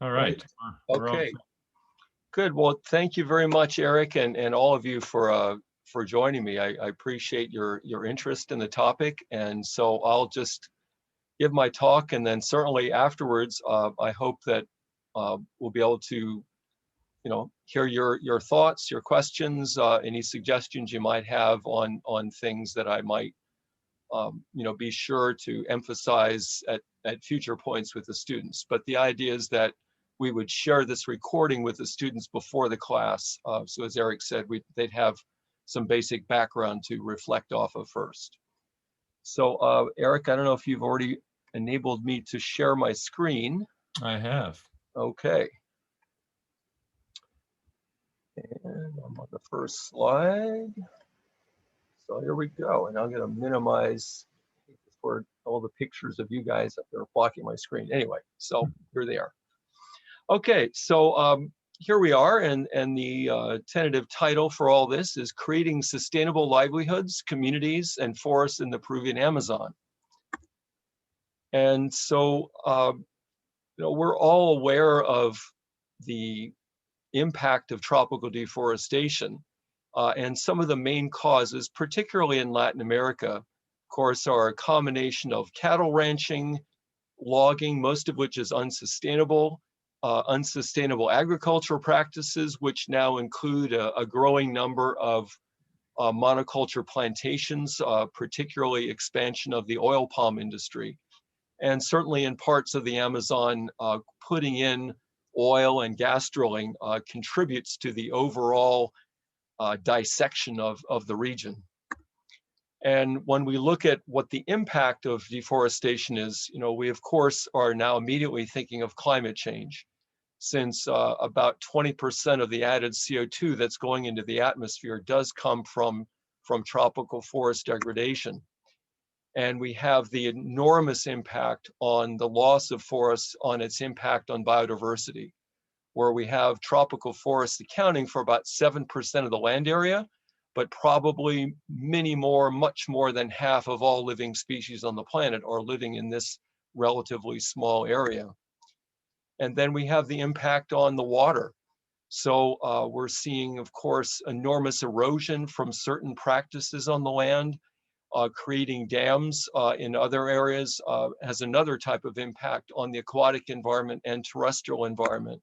All Right. right. We're all Okay. Good. Well, thank you very much, Eric, and all of you for joining me. I appreciate your interest in the topic, and so I'll just give my talk, and then certainly afterwards, I hope that we'll be able to, hear your thoughts, your questions, any suggestions you might have on things that I might, be sure to emphasize at future points with the students. But the idea is that we would share this recording with the students before the class. So as Eric said, they'd have some basic background to reflect off of first. So Eric, I don't know if you've already enabled me to share my screen. I have. Okay. And I'm on the first slide. So here we go. And I'm going to minimize for all the pictures of you guys up there blocking my screen. Anyway, so here they are. Okay, so here we are, and the tentative title for all this is Creating Sustainable Livelihoods, Communities, and Forests in the Peruvian Amazon. And so, we're all aware of the impact of tropical deforestation, and some of the main causes, particularly in Latin America, of course, are a combination of cattle ranching, logging, most of which is unsustainable, unsustainable agricultural practices, which now include a growing number of monoculture plantations, particularly expansion of the oil palm industry. And certainly in parts of the Amazon, putting in oil and gas drilling contributes to the overall dissection of the region. And when we look at what the impact of deforestation is, we of course are now immediately thinking of climate change, since about 20% of the added CO2 that's going into the atmosphere does come from tropical forest degradation. And we have the enormous impact on the loss of forests, on its impact on biodiversity, where we have tropical forests accounting for about 7% of the land area, but probably much more than half of all living species on the planet are living in this relatively small area. And then we have the impact on the water. So we're seeing, of course, enormous erosion from certain practices on the land. Creating dams in other areas has another type of impact on the aquatic environment and terrestrial environment.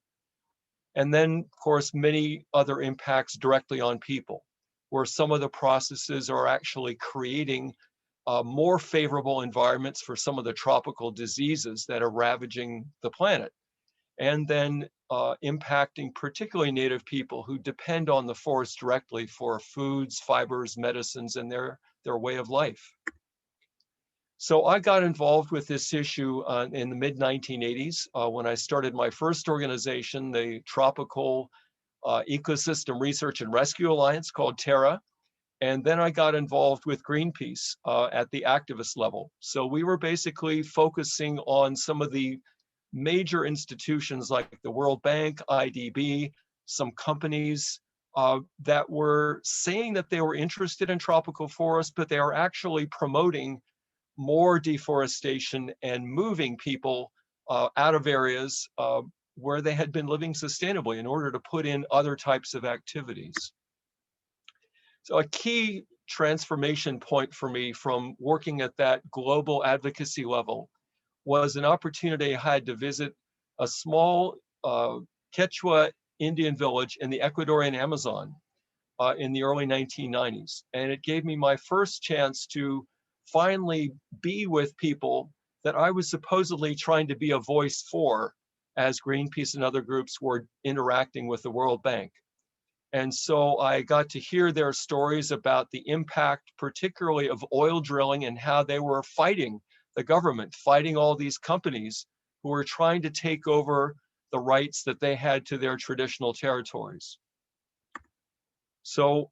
And then, of course, many other impacts directly on people, where some of the processes are actually creating more favorable environments for some of the tropical diseases that are ravaging the planet, and then impacting particularly native people who depend on the forest directly for foods, fibers, medicines, and their way of life. So I got involved with this issue in the mid-1980s when I started my first organization, the Tropical Ecosystem Research and Rescue Alliance, called TERRA. And then I got involved with Greenpeace at the activist level. So we were basically focusing on some of the major institutions like the World Bank, IDB, some companies that were saying that they were interested in tropical forests, but they are actually promoting more deforestation and moving people out of areas where they had been living sustainably in order to put in other types of activities. So a key transformation point for me from working at that global advocacy level was an opportunity I had to visit a small Quechua Indian village in the Ecuadorian Amazon in the early 1990s. And it gave me my first chance to finally be with people that I was supposedly trying to be a voice for as Greenpeace and other groups were interacting with the World Bank. And so I got to hear their stories about the impact, particularly of oil drilling, and how they were fighting the government, fighting all these companies who were trying to take over the rights that they had to their traditional territories. So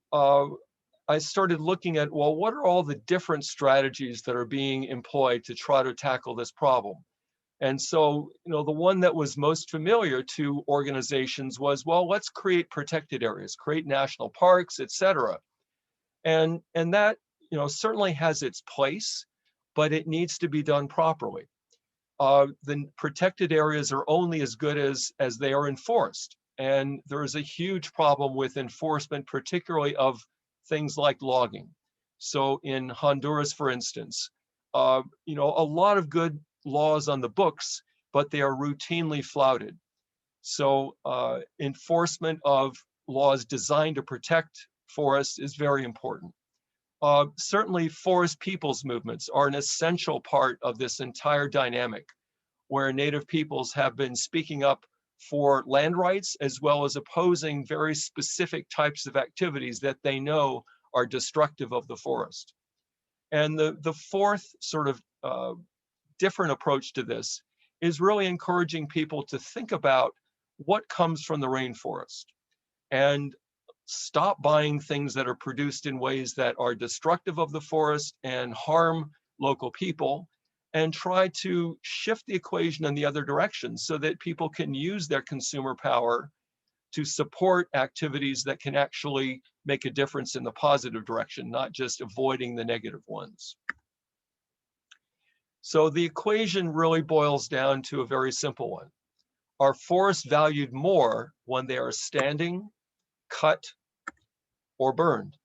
I started looking at, well, what are all the different strategies that are being employed to try to tackle this problem? And so, the one that was most familiar to organizations was, well, let's create protected areas, create national parks, et cetera. And that, certainly has its place, but it needs to be done properly. the protected areas are only as good as they are enforced. And there is a huge problem with enforcement, particularly of things like logging. So in Honduras, for instance, a lot of good laws on the books, but they are routinely flouted. So enforcement of laws designed to protect forests is very important. Certainly, forest peoples movements are an essential part of this entire dynamic, where Native peoples have been speaking up for land rights as well as opposing very specific types of activities that they know are destructive of the forest. And the fourth sort of different approach to this is really encouraging people to think about what comes from the rainforest and stop buying things that are produced in ways that are destructive of the forest and harm local people, and try to shift the equation in the other direction so that people can use their consumer power to support activities that can actually make a difference in the positive direction, not just avoiding the negative ones. So the equation really boils down to a very simple one. Are forests valued more when they are standing, cut, or burned?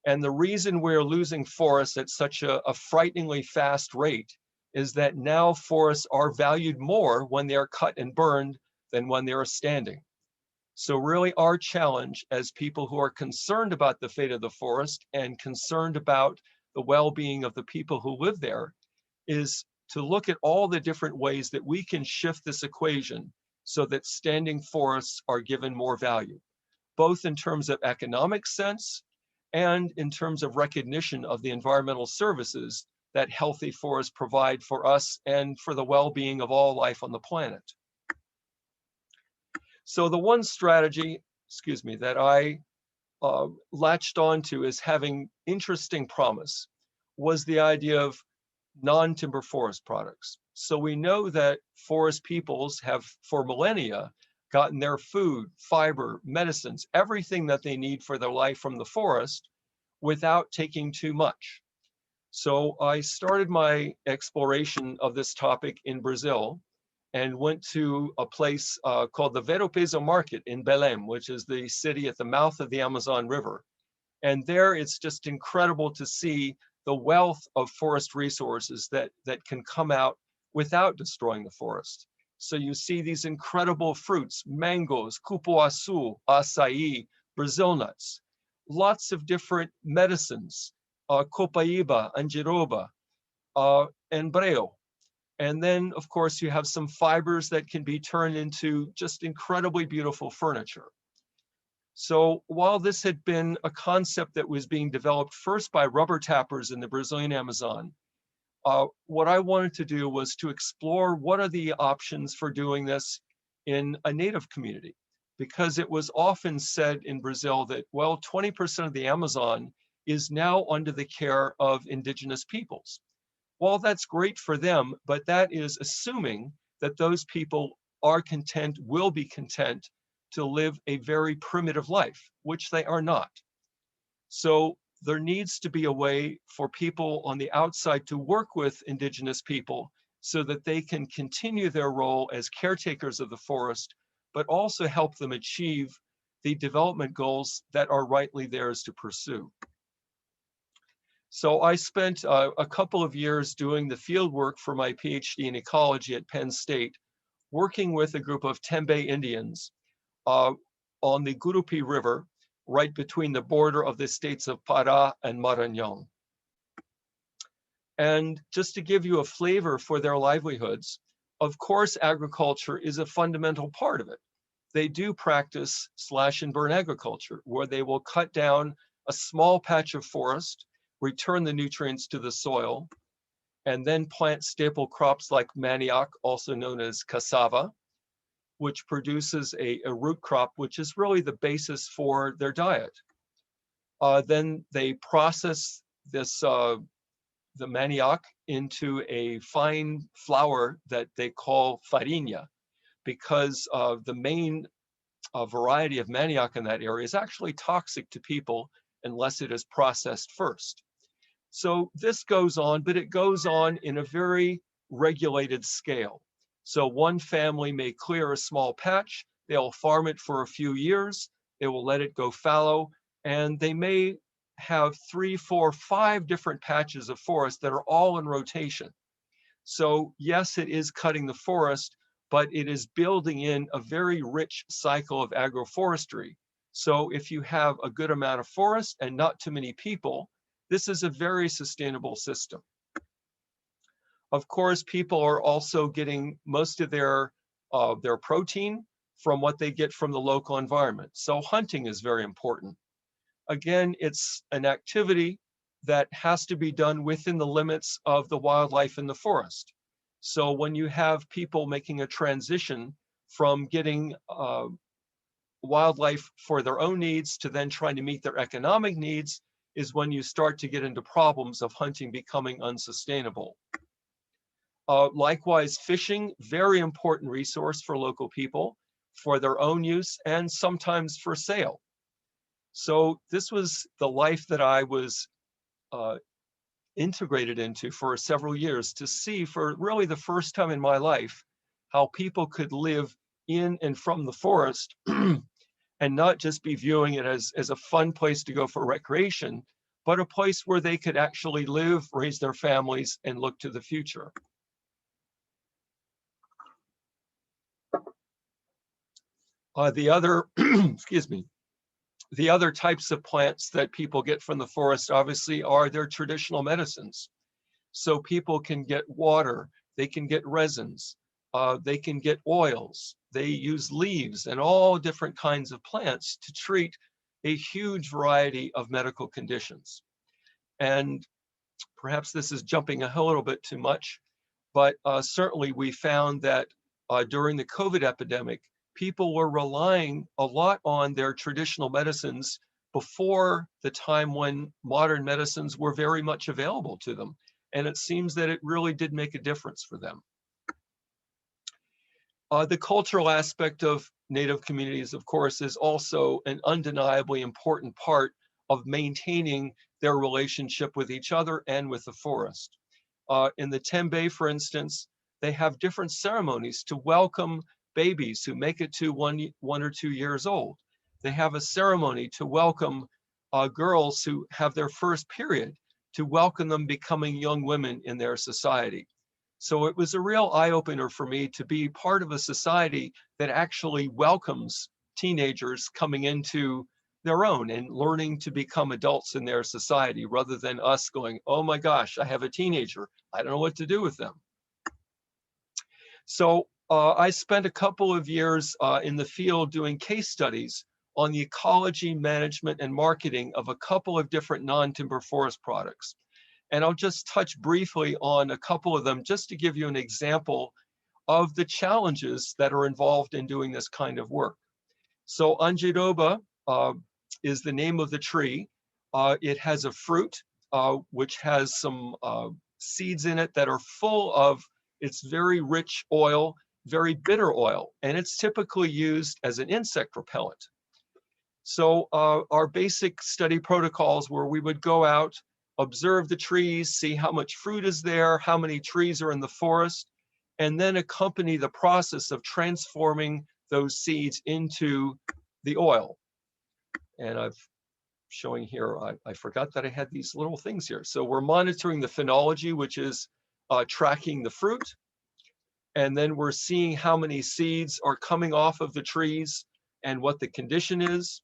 And the reason we're losing forests at such a frighteningly fast rate is that now forests are valued more when they are cut and burned than when they are standing. So really our challenge as people who are concerned about the fate of the forest and concerned about the well-being of the people who live there is to look at all the different ways that we can shift this equation so that standing forests are given more value, both in terms of economic sense and in terms of recognition of the environmental services that healthy forests provide for us and for the well-being of all life on the planet. So the one strategy, that I latched onto as having interesting promise was the idea of non-timber forest products. So we know that forest peoples have for millennia gotten their food, fiber, medicines, everything that they need for their life from the forest without taking too much. So I started my exploration of this topic in Brazil and went to a place called the Ver-o-Peso Market in Belém, which is the city at the mouth of the Amazon River. And there it's just incredible to see the wealth of forest resources that can come out without destroying the forest. So you see these incredible fruits, mangoes, cupuaçu, açaí, Brazil nuts, lots of different medicines, COPAIBA, Andiroba, and breo. And then, of course, you have some fibers that can be turned into just incredibly beautiful furniture. So while this had been a concept that was being developed first by rubber tappers in the Brazilian Amazon, what I wanted to do was to explore what are the options for doing this in a native community, because it was often said in Brazil that, well, 20% of the Amazon is now under the care of indigenous peoples. Well, that's great for them, but that is assuming that those people are content, will be content to live a very primitive life, which they are not. So there needs to be a way for people on the outside to work with indigenous people so that they can continue their role as caretakers of the forest, but also help them achieve the development goals that are rightly theirs to pursue. So I spent a couple of years doing the field work for my PhD in ecology at Penn State, working with a group of Tembe Indians on the Gurupi River, right between the border of the states of Pará and Maranhão. And just to give you a flavor for their livelihoods, of course, agriculture is a fundamental part of it. They do practice slash and burn agriculture, where they will cut down a small patch of forest, return the nutrients to the soil, and then plant staple crops like manioc, also known as cassava, which produces a root crop, which is really the basis for their diet. Then they process this, the manioc into a fine flour that they call farinha, because the main variety of manioc in that area is actually toxic to people unless it is processed first. So this goes on, but it goes on in a very regulated scale. So one family may clear a small patch, they'll farm it for a few years, they will let it go fallow, and they may have 3, 4, 5 different patches of forest that are all in rotation. So yes, it is cutting the forest, but it is building in a very rich cycle of agroforestry. So if you have a good amount of forest and not too many people, this is a very sustainable system. Of course, people are also getting most of their protein from what they get from the local environment. So hunting is very important. Again, it's an activity that has to be done within the limits of the wildlife in the forest. So when you have people making a transition from getting wildlife for their own needs to then trying to meet their economic needs is when you start to get into problems of hunting becoming unsustainable. Likewise, fishing, very important resource for local people for their own use and sometimes for sale. So this was the life that I was integrated into for several years, to see for really the first time in my life how people could live in and from the forest and not just be viewing it as a fun place to go for recreation, but a place where they could actually live, raise their families, and look to the future. The other, excuse me, the other types of plants that people get from the forest obviously are their traditional medicines. So people can get water, they can get resins, they can get oils, they use leaves and all different kinds of plants to treat a huge variety of medical conditions. And perhaps this is jumping a little bit too much, but certainly we found that during the COVID epidemic, people were relying a lot on their traditional medicines before the time when modern medicines were very much available to them. And it seems that it really did make a difference for them. The cultural aspect of Native communities, of course, is also an undeniably important part of maintaining their relationship with each other and with the forest. In the Tembe, for instance, they have different ceremonies to welcome babies who make it to one or 2 years old. They have a ceremony to welcome girls who have their first period, to welcome them becoming young women in their society. So it was a real eye-opener for me to be part of a society that actually welcomes teenagers coming into their own and learning to become adults in their society, rather than us going, oh my gosh, I have a teenager, I don't know what to do with them. So I spent a couple of years in the field doing case studies on the ecology, management, and marketing of a couple of different non-timber forest products. And I'll just touch briefly on a couple of them just to give you an example of the challenges that are involved in doing this kind of work. So Andiroba is the name of the tree. It has a fruit which has some seeds in it that are full of its very rich oil, very bitter oil, and it's typically used as an insect repellent. So our basic study protocols were we would go out, observe the trees, see how much fruit is there, how many trees are in the forest, and then accompany the process of transforming those seeds into the oil. And I'm showing here, I forgot that I had these little things here. So we're monitoring the phenology, which is tracking the fruit. And then we're seeing how many seeds are coming off of the trees and what the condition is.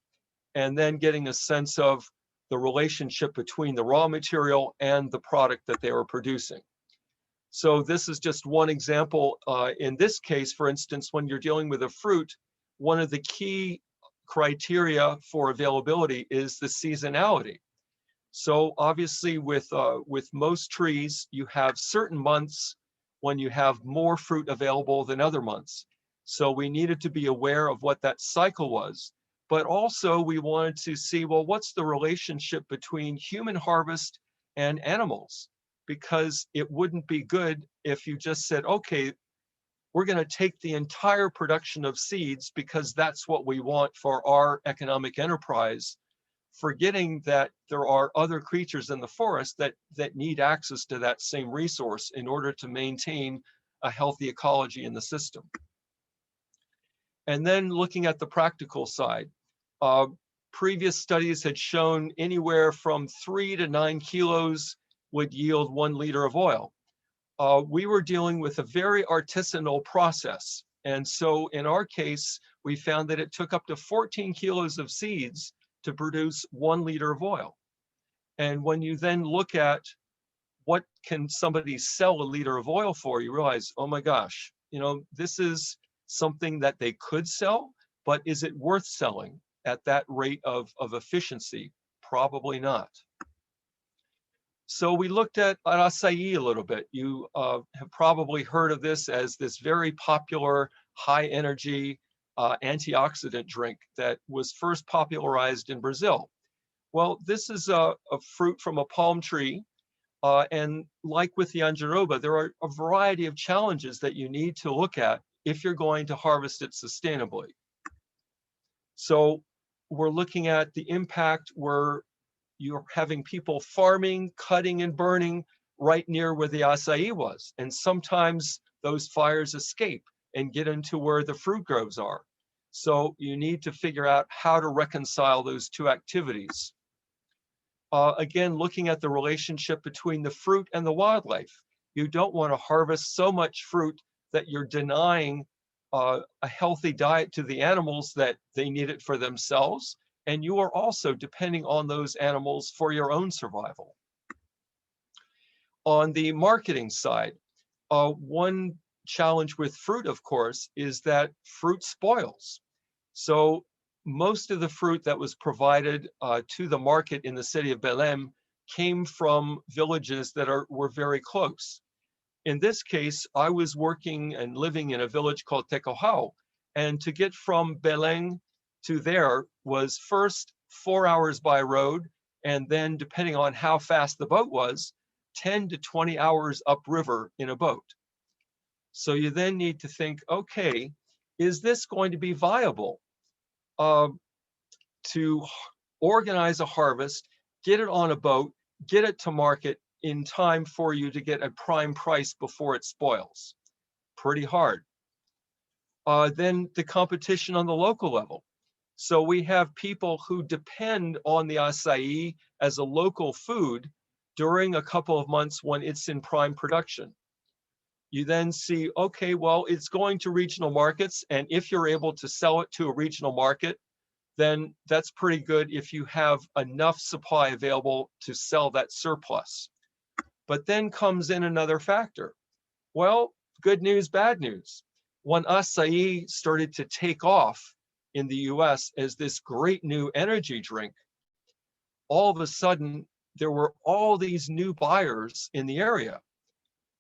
And then getting a sense of the relationship between the raw material and the product that they were producing. So this is just one example. In this case, for instance, when you're dealing with a fruit, one of the key criteria for availability is the seasonality. So obviously with most trees, you have certain months when you have more fruit available than other months. So we needed to be aware of what that cycle was. But also we wanted to see, well, what's the relationship between human harvest and animals? Because it wouldn't be good if you just said, okay, we're going to take the entire production of seeds because that's what we want for our economic enterprise. forgetting that there are other creatures in the forest that need access to that same resource in order to maintain a healthy ecology in the system. And then looking at the practical side, previous studies had shown anywhere from 3 to 9 kilos would yield 1 liter of oil. We were dealing with a very artisanal process. And so in our case, we found that it took up to 14 kilos of seeds to produce 1 liter of oil. And when you then look at what can somebody sell a liter of oil for, you realize, oh my gosh, you know, this is something that they could sell, but is it worth selling at that rate of efficiency? Probably not. So we looked at acai a little bit. You have probably heard of this as this very popular high energy antioxidant drink that was first popularized in Brazil. Well, this is a fruit from a palm tree. And like with the Andiroba, there are a variety of challenges that you need to look at if you're going to harvest it sustainably. So we're looking at the impact where you're having people farming, cutting, and burning right near where the acai was. And sometimes those fires escape and get into where the fruit groves are. So you need to figure out how to reconcile those two activities. Again, looking at the relationship between the fruit and the wildlife. You don't want to harvest so much fruit that you're denying a healthy diet to the animals that they need it for themselves. And you are also depending on those animals for your own survival. On the marketing side, one challenge with fruit, of course, is that fruit spoils. So most of the fruit that was provided to the market in the city of Belém came from villages that were very close. In this case, I was working and living in a village called Tecojau, and to get from Belém to there was first 4 hours by road, and then depending on how fast the boat was, 10 to 20 hours upriver in a boat. So you then need to think, okay, is this going to be viable? To organize a harvest, get it on a boat, get it to market in time for you to get a prime price before it spoils. Pretty hard. Then the competition on the local level. So we have people who depend on the acai as a local food during a couple of months when it's in prime production. You then see, okay, well, it's going to regional markets, and if you're able to sell it to a regional market, then that's pretty good if you have enough supply available to sell that surplus. But then comes in another factor. Well, good news, bad news. When acai started to take off in the US as this great new energy drink, all of a sudden there were all these new buyers in the area,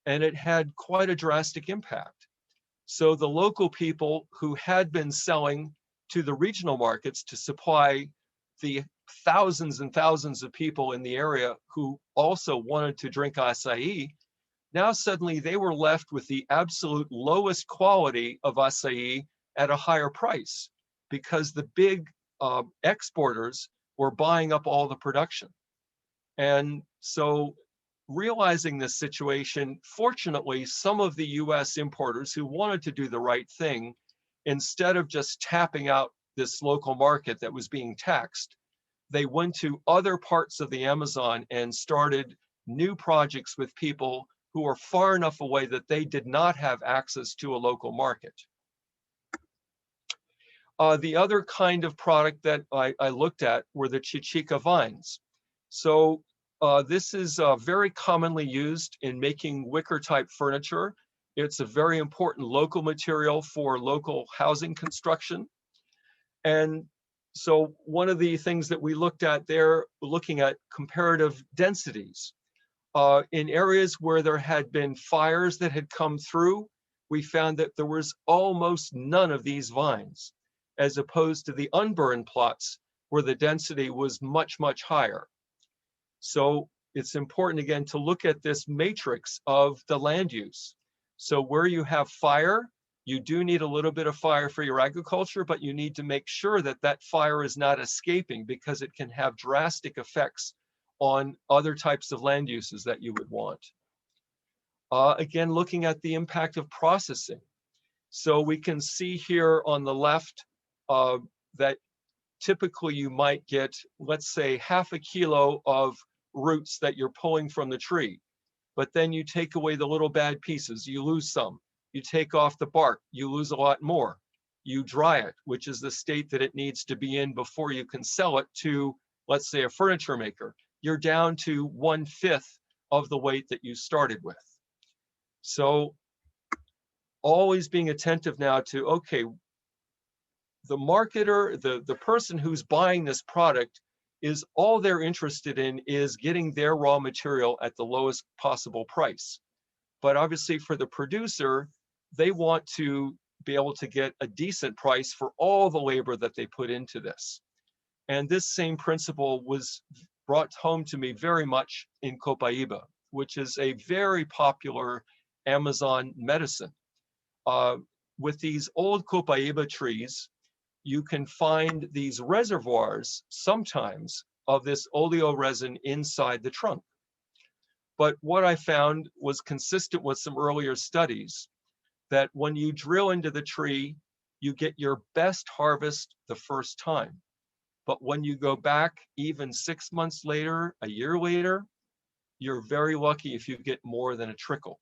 and it had quite a drastic impact. So the local people who had been selling to the regional markets to supply the thousands and thousands of people in the area who also wanted to drink acai, now suddenly they were left with the absolute lowest quality of acai at a higher price because the big exporters were buying up all the production. And so realizing this situation, fortunately, some of the US importers who wanted to do the right thing, instead of just tapping out this local market that was being taxed, they went to other parts of the Amazon and started new projects with people who are far enough away that they did not have access to a local market. The other kind of product that I looked at were the TITICA vines. So this is very commonly used in making wicker type furniture. It's a very important local material for local housing construction. And so one of the things that we looked at there, looking at comparative densities. In areas where there had been fires that had come through, we found that there was almost none of these vines, as opposed to the unburned plots where the density was much, much higher. So it's important, again, to look at this matrix of the land use. So where you have fire, You do need a little bit of fire for your agriculture, but you need to make sure that that fire is not escaping, because it can have drastic effects on other types of land uses that you would want. Again, looking at the impact of processing. So we can see here on the left that typically you might get, let's say, half a kilo of roots that you're pulling from the tree. But then you take away the little bad pieces, you lose some. You take off the bark, you lose a lot more. You dry it, which is the state that it needs to be in before you can sell it to, let's say, a furniture maker. You're down to 1/5 of the weight that you started with. So always being attentive now to, okay, the marketer, the person who's buying this product, is all they're interested in is getting their raw material at the lowest possible price. But obviously for the producer, they want to be able to get a decent price for all the labor that they put into this. And this same principle was brought home to me very much in COPAIBA, which is a very popular Amazon medicine. With these old COPAIBA trees, you can find these reservoirs sometimes of this oleoresin inside the trunk. But what I found was consistent with some earlier studies, that when you drill into the tree, you get your best harvest the first time. But when you go back even 6 months later, a year later, you're very lucky if you get more than a trickle.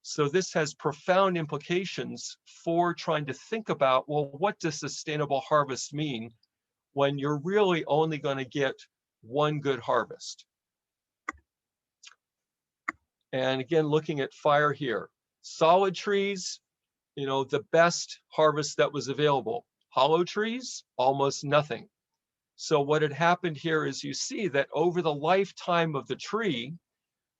So this has profound implications for trying to think about, well, what does sustainable harvest mean when you're really only going to get one good harvest? And again, looking at fire here, solid trees, the best harvest that was available. Hollow trees, almost nothing. So what had happened here is you see that over the lifetime of the tree,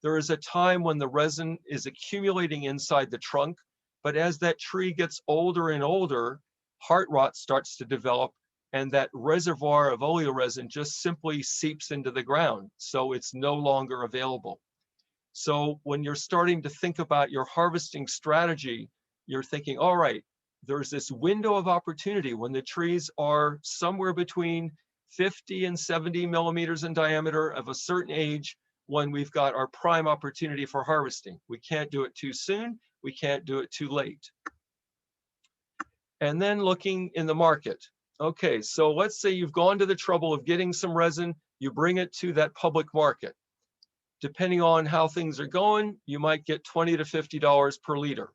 there is a time when the resin is accumulating inside the trunk, but as that tree gets older and older, heart rot starts to develop, and that reservoir of oleoresin just simply seeps into the ground, so it's no longer available. So when you're starting to think about your harvesting strategy, you're thinking, all right, there's this window of opportunity when the trees are somewhere between 50 and 70 millimeters in diameter, of a certain age, when we've got our prime opportunity for harvesting. We can't do it too soon. We can't do it too late. And then looking in the market. Okay, so let's say you've gone to the trouble of getting some resin, you bring it to that public market. Depending on how things are going, you might get $20 to $50 per liter.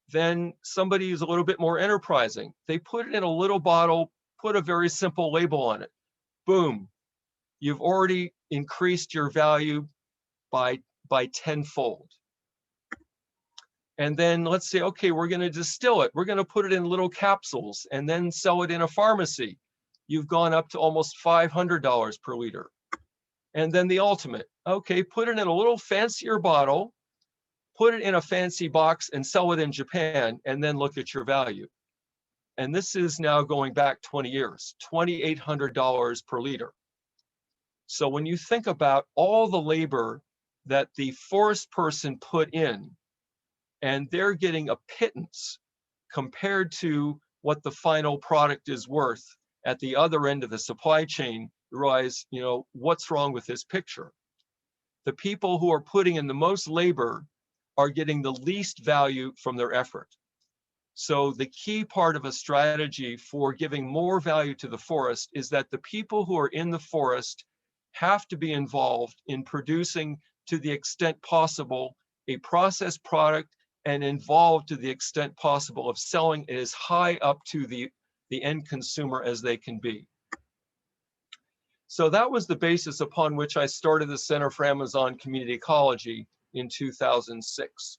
Then somebody who's a little bit more enterprising, they put it in a little bottle, put a very simple label on it. Boom, you've already increased your value by tenfold. And then let's say, okay, we're going to distill it. We're going to put it in little capsules and then sell it in a pharmacy. You've gone up to almost $500 per liter. And then the ultimate, okay, put it in a little fancier bottle, put it in a fancy box and sell it in Japan, and then look at your value. And this is now going back 20 years, $2,800 per liter. So when you think about all the labor that the forest person put in, and they're getting a pittance compared to what the final product is worth at the other end of the supply chain, you realize, what's wrong with this picture? The people who are putting in the most labor are getting the least value from their effort. So the key part of a strategy for giving more value to the forest is that the people who are in the forest have to be involved in producing, to the extent possible, a processed product, and involved to the extent possible of selling it as high up to the end consumer as they can be. So that was the basis upon which I started the Center for Amazon Community Ecology in 2006,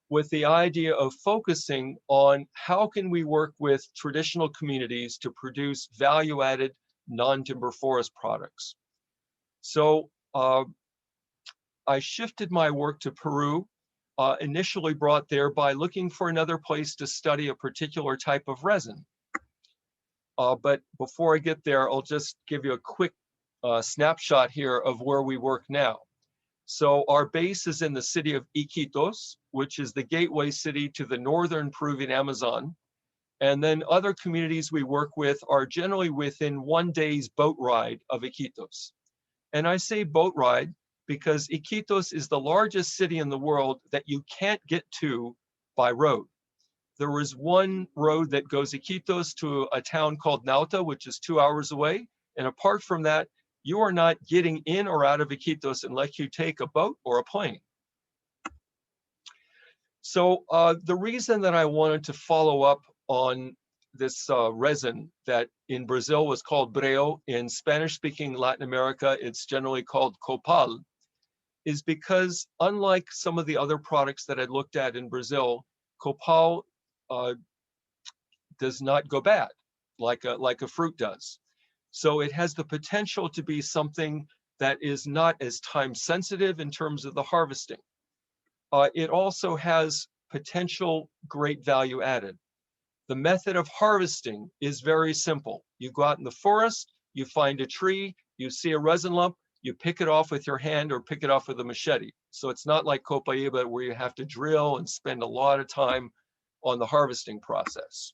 with the idea of focusing on how can we work with traditional communities to produce value-added non-timber forest products. So I shifted my work to Peru, initially brought there by looking for another place to study a particular type of resin. But before I get there, I'll just give you a quick snapshot here of where we work now. So our base is in the city of Iquitos, which is the gateway city to the northern Peruvian Amazon. And then other communities we work with are generally within 1 day's boat ride of Iquitos. And I say boat ride because Iquitos is the largest city in the world that you can't get to by road. There is one road that goes Iquitos to a town called Nauta, which is 2 hours away. And apart from that, you are not getting in or out of Iquitos unless you take a boat or a plane. So the reason that I wanted to follow up on this resin that in Brazil was called breo, in Spanish-speaking Latin America, it's generally called copal, is because unlike some of the other products that I looked at in Brazil, copal does not go bad like a fruit does. So it has the potential to be something that is not as time sensitive in terms of the harvesting. It also has potential great value added. The method of harvesting is very simple. You go out in the forest, you find a tree, you see a resin lump, you pick it off with your hand or pick it off with a machete. So it's not like COPAIBA where you have to drill and spend a lot of time on the harvesting process.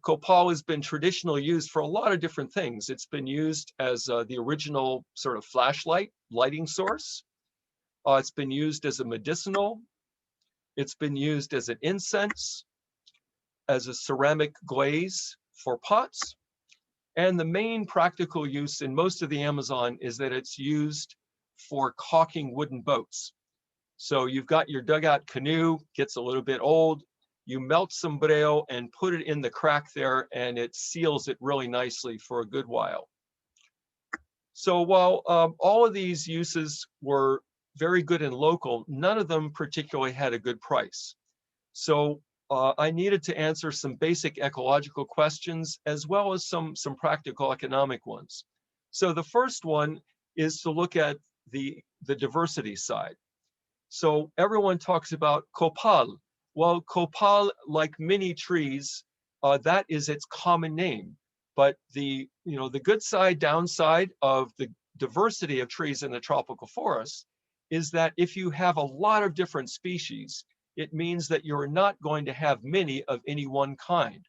Copal has been traditionally used for a lot of different things. It's been used as the original sort of flashlight, lighting source. It's been used as a medicinal. It's been used as an incense, as a ceramic glaze for pots. And the main practical use in most of the Amazon is that it's used for caulking wooden boats. So you've got your dugout canoe, gets a little bit old, you melt some breo and put it in the crack there, and it seals it really nicely for a good while. So while all of these uses were very good and local, none of them particularly had a good price. So I needed to answer some basic ecological questions as well as some practical economic ones. So the first one is to look at the diversity side. So everyone talks about copal. Well, copal, like many trees, that is its common name. But the good side, downside of the diversity of trees in the tropical forest is that if you have a lot of different species, it means that you're not going to have many of any one kind.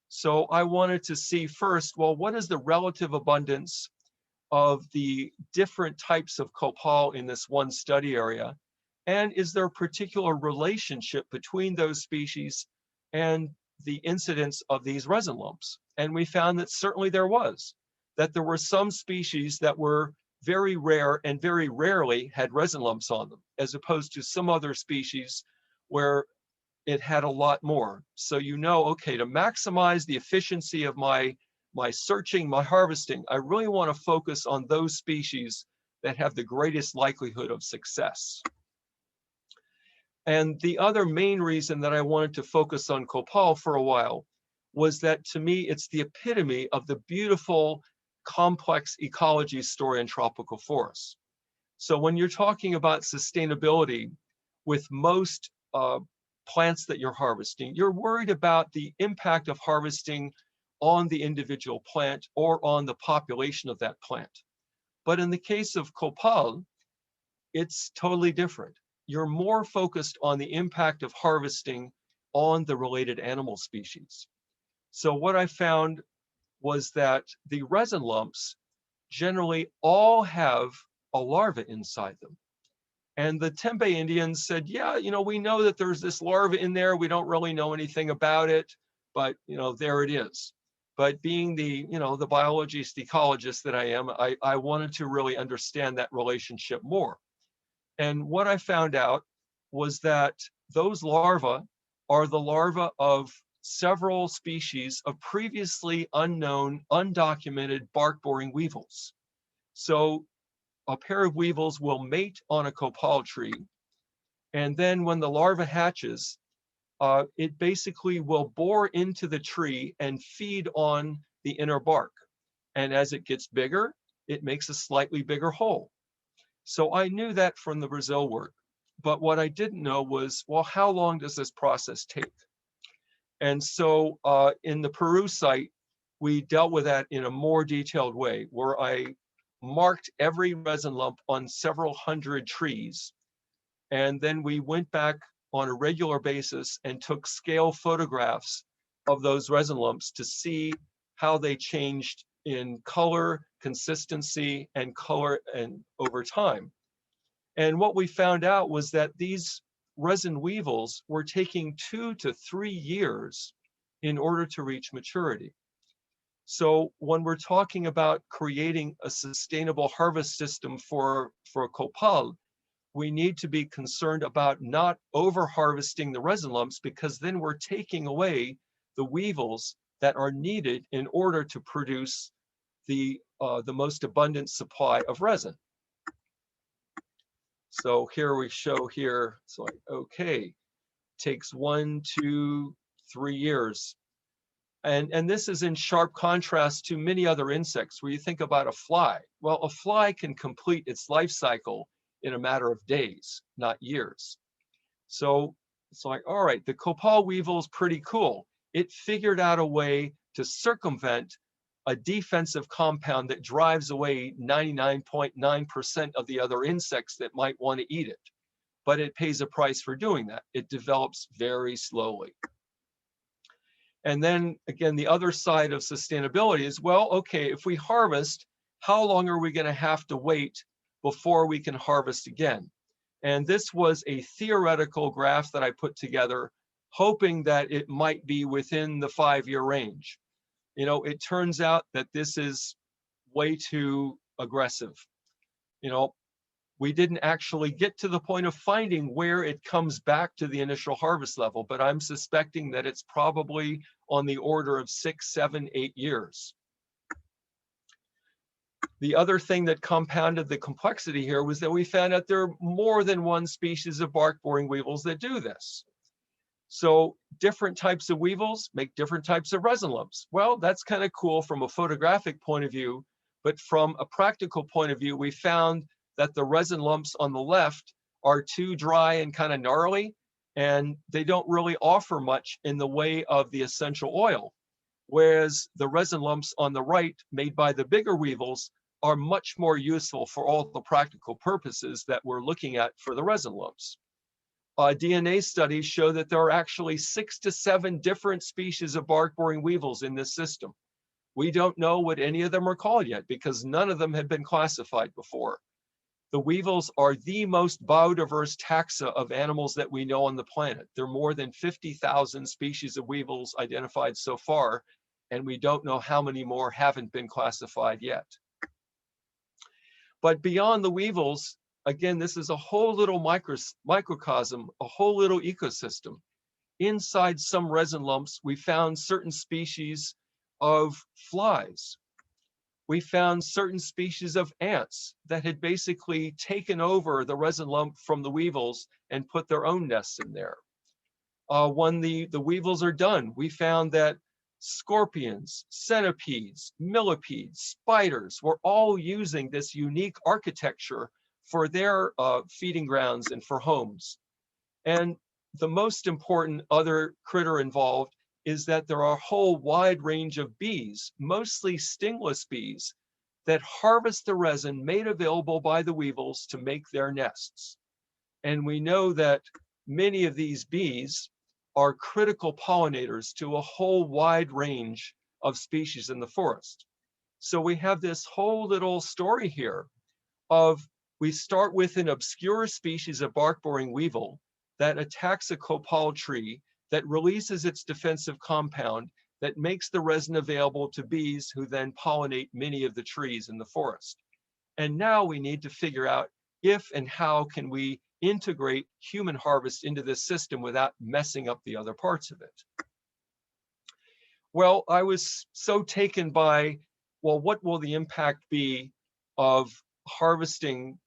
So I wanted to see first, well, what is the relative abundance of the different types of copal in this one study area? And is there a particular relationship between those species and the incidence of these resin lumps? And we found that certainly there was, that there were some species that were very rare and very rarely had resin lumps on them, as opposed to some other species where it had a lot more. So okay, to maximize the efficiency of my searching, my harvesting, I really want to focus on those species that have the greatest likelihood of success. And the other main reason that I wanted to focus on copal for a while was that, to me, it's the epitome of the beautiful, complex ecology story in tropical forests. So when you're talking about sustainability with most plants that you're harvesting, you're worried about the impact of harvesting on the individual plant or on the population of that plant. But in the case of copal, it's totally different. You're more focused on the impact of harvesting on the related animal species. So what I found was that the resin lumps generally all have a larva inside them. And the Tempe Indians said, yeah, we know that there's this larva in there. We don't really know anything about it, but there it is. But being the biologist, ecologist that I am, I wanted to really understand that relationship more. And what I found out was that those larvae are the larvae of several species of previously unknown, undocumented bark-boring weevils. So a pair of weevils will mate on a copal tree, and then when the larva hatches, it basically will bore into the tree and feed on the inner bark. And as it gets bigger, it makes a slightly bigger hole. So I knew that from the Brazil work, but what I didn't know was, well, how long does this process take? And so in the Peru site, we dealt with that in a more detailed way, where I marked every resin lump on several hundred trees. And then we went back on a regular basis and took scale photographs of those resin lumps to see how they changed in color, consistency, and color and over time. And what we found out was that these resin weevils were taking 2 to 3 years in order to reach maturity. So when we're talking about creating a sustainable harvest system for copal, we need to be concerned about not over harvesting the resin lumps, because then we're taking away the weevils that are needed in order to produce the most abundant supply of resin. So here we show here, it's like, okay, takes 1, 2, 3 years. And this is in sharp contrast to many other insects where you think about a fly. Well, a fly can complete its life cycle in a matter of days, not years. So it's like, all right, the copal weevil is pretty cool. It figured out a way to circumvent a defensive compound that drives away 99.9% of the other insects that might want to eat it. But it pays a price for doing that. It develops very slowly. And then again, the other side of sustainability is, well, okay, if we harvest, how long are we going to have to wait before we can harvest again? And this was a theoretical graph that I put together, hoping that it might be within the 5-year range. You know, it turns out that this is way too aggressive. You know, we didn't actually get to the point of finding where it comes back to the initial harvest level, but I'm suspecting that it's probably on the order of 6, 7, 8 years. The other thing that compounded the complexity here was that we found out there are more than one species of bark-boring weevils that do this. So different types of weevils make different types of resin lumps. Well, that's kind of cool from a photographic point of view, but from a practical point of view, we found that the resin lumps on the left are too dry and kind of gnarly, and they don't really offer much in the way of the essential oil. Whereas the resin lumps on the right, made by the bigger weevils, are much more useful for all the practical purposes that we're looking at for the resin lumps. DNA studies show that there are actually 6 to 7 different species of bark-boring weevils in this system. We don't know what any of them are called yet because none of them had been classified before. The weevils are the most biodiverse taxa of animals that we know on the planet. There are more than 50,000 species of weevils identified so far, and we don't know how many more haven't been classified yet. But beyond the weevils, again, this is a whole little microcosm, a whole little ecosystem. Inside some resin lumps, we found certain species of flies. We found certain species of ants that had basically taken over the resin lump from the weevils and put their own nests in there. When the weevils are done, we found that scorpions, centipedes, millipedes, spiders were all using this unique architecture for their feeding grounds and for homes. And the most important other critter involved is that there are a whole wide range of bees, mostly stingless bees, that harvest the resin made available by the weevils to make their nests. And we know that many of these bees are critical pollinators to a whole wide range of species in the forest. So we have this whole little story here of, we start with an obscure species of bark-boring weevil that attacks a copal tree, that releases its defensive compound, that makes the resin available to bees who then pollinate many of the trees in the forest. And now we need to figure out if and how can we integrate human harvest into this system without messing up the other parts of it. Well, I was so taken by, well, what will the impact be of harvesting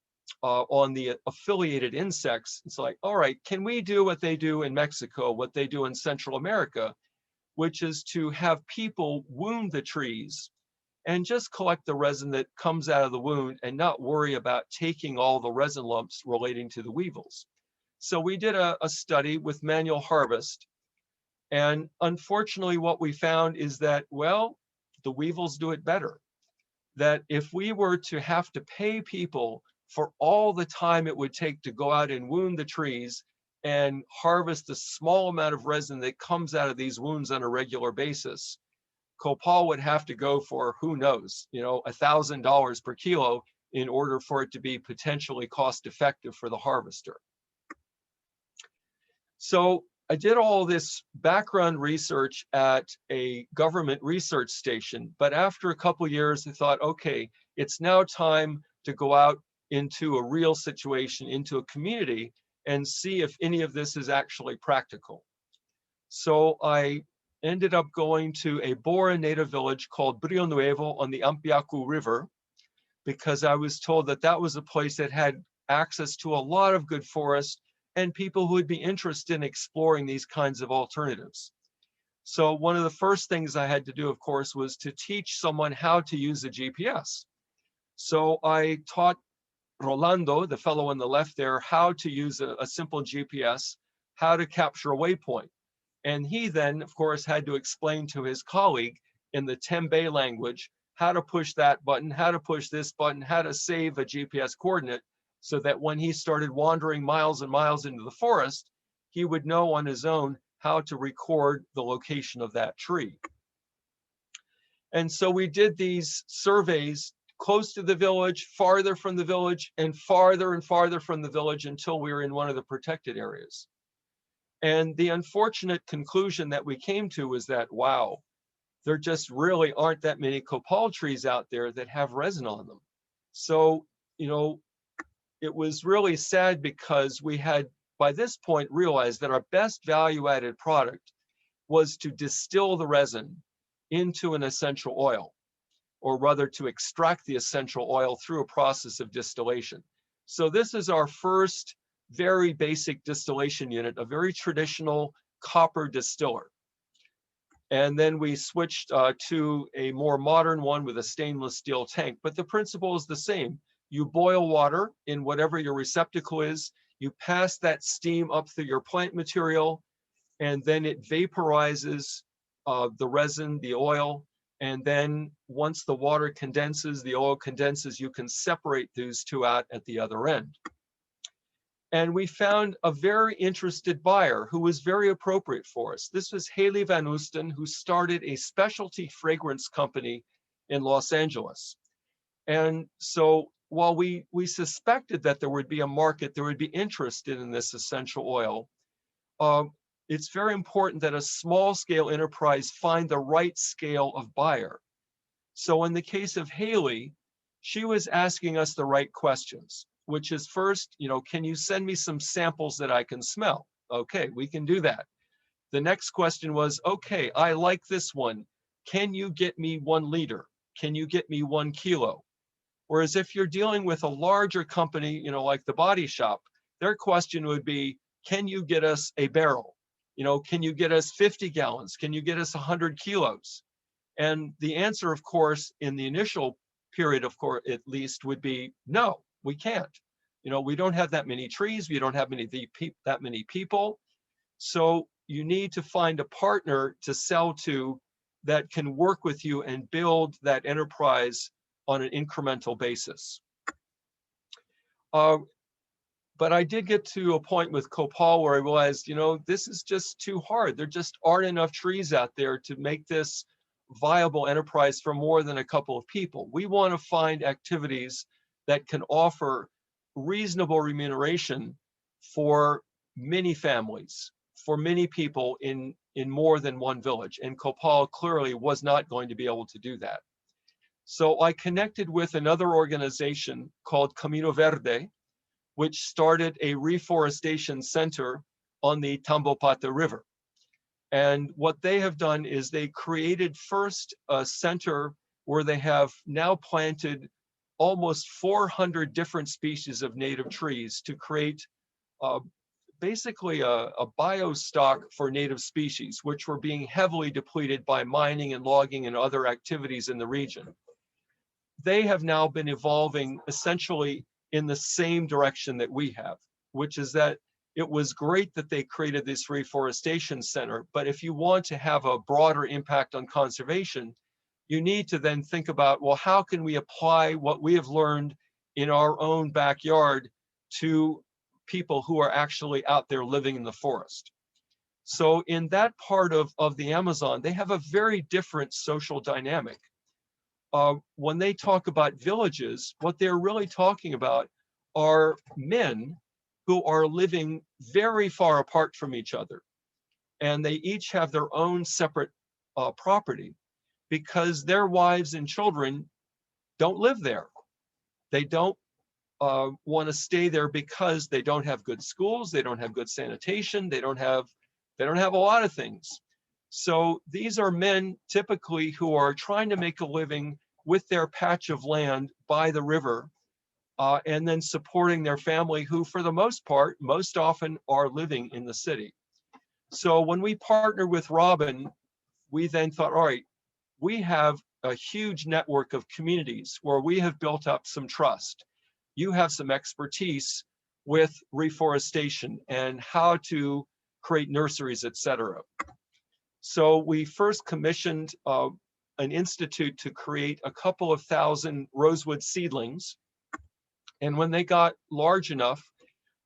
on the affiliated insects? It's like, all right, can we do what they do in Mexico, what they do in Central America, which is to have people wound the trees and just collect the resin that comes out of the wound and not worry about taking all the resin lumps relating to the weevils. So we did a study with manual harvest. And unfortunately, what we found is that, well, the weevils do it better. that if we were to have to pay people for all the time it would take to go out and wound the trees and harvest the small amount of resin that comes out of these wounds on a regular basis, copal would have to go for, who knows, $1,000 per kilo in order for it to be potentially cost effective for the harvester. So I did all this background research at a government research station, but after a couple of years, I thought, okay, it's now time to go out into a real situation, into a community, and see if any of this is actually practical. So I ended up going to a Bora native village called Brio Nuevo on the Ampiacu River, because I was told that that was a place that had access to a lot of good forest and people who would be interested in exploring these kinds of alternatives. So one of the first things I had to do, of course, was to teach someone how to use a GPS. So I taught Rolando, the fellow on the left there, how to use a simple GPS, how to capture a waypoint. And he then, of course, had to explain to his colleague in the Tembe language how to push that button, how to push this button, how to save a GPS coordinate, so that when he started wandering miles and miles into the forest, he would know on his own how to record the location of that tree. And so we did these surveys close to the village, farther from the village, and farther from the village until we were in one of the protected areas. And the unfortunate conclusion that we came to was that, wow, there just really aren't that many copal trees out there that have resin on them. So, it was really sad, because we had, by this point, realized that our best value-added product was to distill the resin into an essential oil, or rather to extract the essential oil through a process of distillation. So this is our first very basic distillation unit, a very traditional copper distiller. And then we switched to a more modern one with a stainless steel tank, but the principle is the same. You boil water in whatever your receptacle is, you pass that steam up through your plant material, and then it vaporizes the resin, the oil, and then once the water condenses, the oil condenses, you can separate those two out at the other end. And we found a very interested buyer who was very appropriate for us. This was Haley Van Oosten, who started a specialty fragrance company in Los Angeles. And so while we suspected that there would be a market, there would be interest in this essential oil, it's very important that a small-scale enterprise find the right scale of buyer. So in the case of Haley, she was asking us the right questions, which is first, can you send me some samples that I can smell? Okay, we can do that. The next question was, okay, I like this one. Can you get me 1 liter? Can you get me 1 kilo? Whereas if you're dealing with a larger company, like the Body Shop, their question would be, can you get us a barrel? Can you get us 50 gallons? Can you get us 100 kilos? And the answer, of course, in the initial period, of course, at least, would be no, we can't. We don't have that many trees. We don't have that many people. So you need to find a partner to sell to that can work with you and build that enterprise on an incremental basis. But I did get to a point with copal where I realized, this is just too hard. There just aren't enough trees out there to make this viable enterprise for more than a couple of people. We want to find activities that can offer reasonable remuneration for many families, for many people in more than one village. And copal clearly was not going to be able to do that. So I connected with another organization called Camino Verde, which started a reforestation center on the Tambopata River. And what they have done is they created first a center where they have now planted almost 400 different species of native trees to create basically a biostock for native species, which were being heavily depleted by mining and logging and other activities in the region. They have now been evolving essentially in the same direction that we have, which is that it was great that they created this reforestation center, but if you want to have a broader impact on conservation, you need to then think about, well, how can we apply what we have learned in our own backyard to people who are actually out there living in the forest? So in that part of the Amazon, they have a very different social dynamic. When they talk about villages, what they're really talking about are men who are living very far apart from each other. And they each have their own separate property because their wives and children don't live there. They don't want to stay there because they don't have good schools, they don't have good sanitation, they don't have a lot of things. So these are men typically who are trying to make a living with their patch of land by the river, and then supporting their family, who for the most part, most often are living in the city. So when we partnered with Robin, we then thought, all right, we have a huge network of communities where we have built up some trust. You have some expertise with reforestation and how to create nurseries, etc. So we first commissioned an institute to create a couple of thousand rosewood seedlings. And when they got large enough,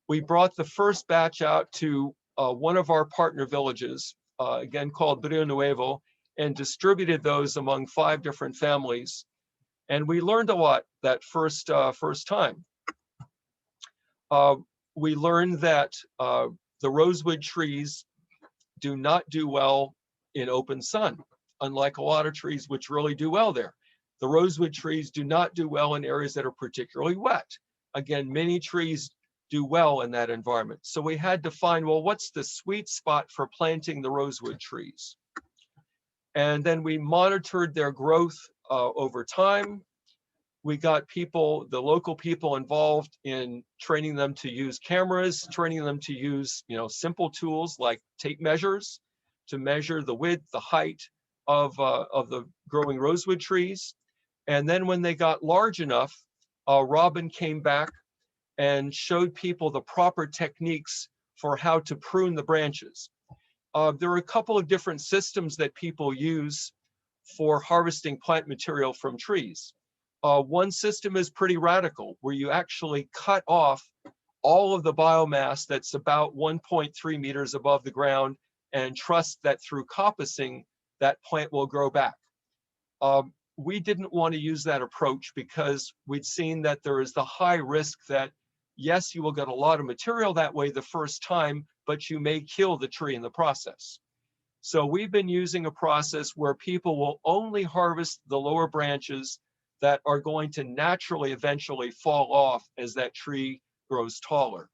we brought the first batch out to one of our partner villages, again called Brio Nuevo, and distributed those among 5 different families. And we learned a lot that first time. We learned that the rosewood trees do not do well in open sun, unlike a lot of trees which really do well there. The rosewood trees do not do well in areas that are particularly wet. Again, many trees do well in that environment. So we had to find, well, what's the sweet spot for planting the rosewood trees? And then we monitored their growth over time. We got people, the local people, involved in training them to use cameras, training them to use, simple tools like tape measures to measure the width, the height of the growing rosewood trees. And then when they got large enough, Robin came back and showed people the proper techniques for how to prune the branches. There are a couple of different systems that people use for harvesting plant material from trees. One system is pretty radical, where you actually cut off all of the biomass that's about 1.3 meters above the ground and trust that through coppicing, that plant will grow back. We didn't want to use that approach because we'd seen that there is the high risk that, yes, you will get a lot of material that way the first time, but you may kill the tree in the process. So we've been using a process where people will only harvest the lower branches that are going to naturally eventually fall off as that tree grows taller.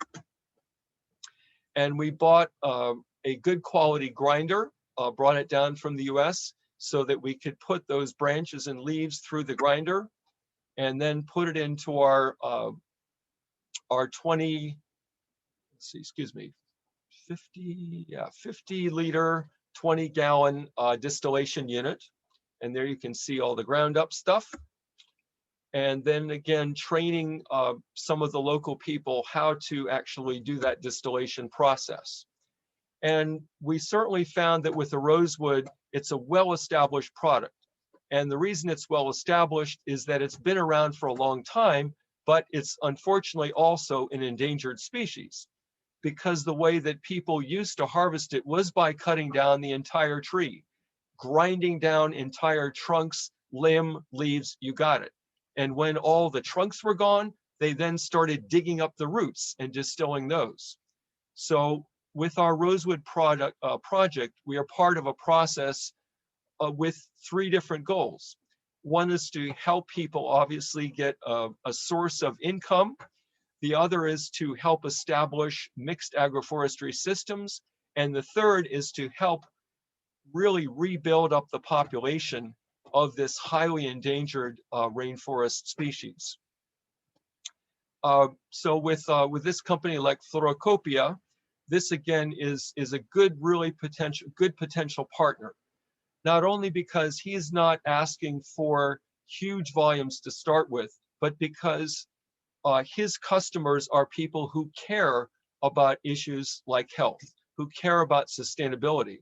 And we bought a good quality grinder, brought it down from the US so that we could put those branches and leaves through the grinder and then put it into our 50 liter, 20 gallon distillation unit. And there you can see all the ground up stuff. And then again, training some of the local people how to actually do that distillation process. And we certainly found that with the rosewood, it's a well-established product. And the reason it's well-established is that it's been around for a long time, but it's unfortunately also an endangered species, because the way that people used to harvest it was by cutting down the entire tree, grinding down entire trunks, limb, leaves, you got it. And when all the trunks were gone, they then started digging up the roots and distilling those. So with our rosewood project, we are part of a process with 3 different goals. One is to help people obviously get a source of income. The other is to help establish mixed agroforestry systems. And the third is to help really rebuild up the population of this highly endangered rainforest species. So with this company like Florocopia, this again is a good, really potential partner. Not only because he is not asking for huge volumes to start with, but because his customers are people who care about issues like health, who care about sustainability.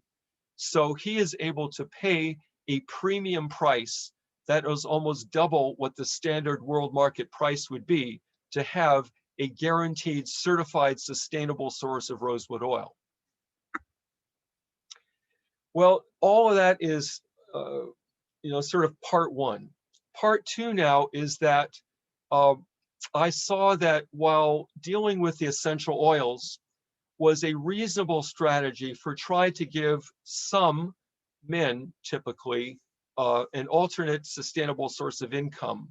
So he is able to pay a premium price that was almost double what the standard world market price would be to have a guaranteed certified sustainable source of rosewood oil. Well, all of that is, sort of part one. Part two now is that I saw that while dealing with the essential oils was a reasonable strategy for trying to give some men, typically, an alternate sustainable source of income,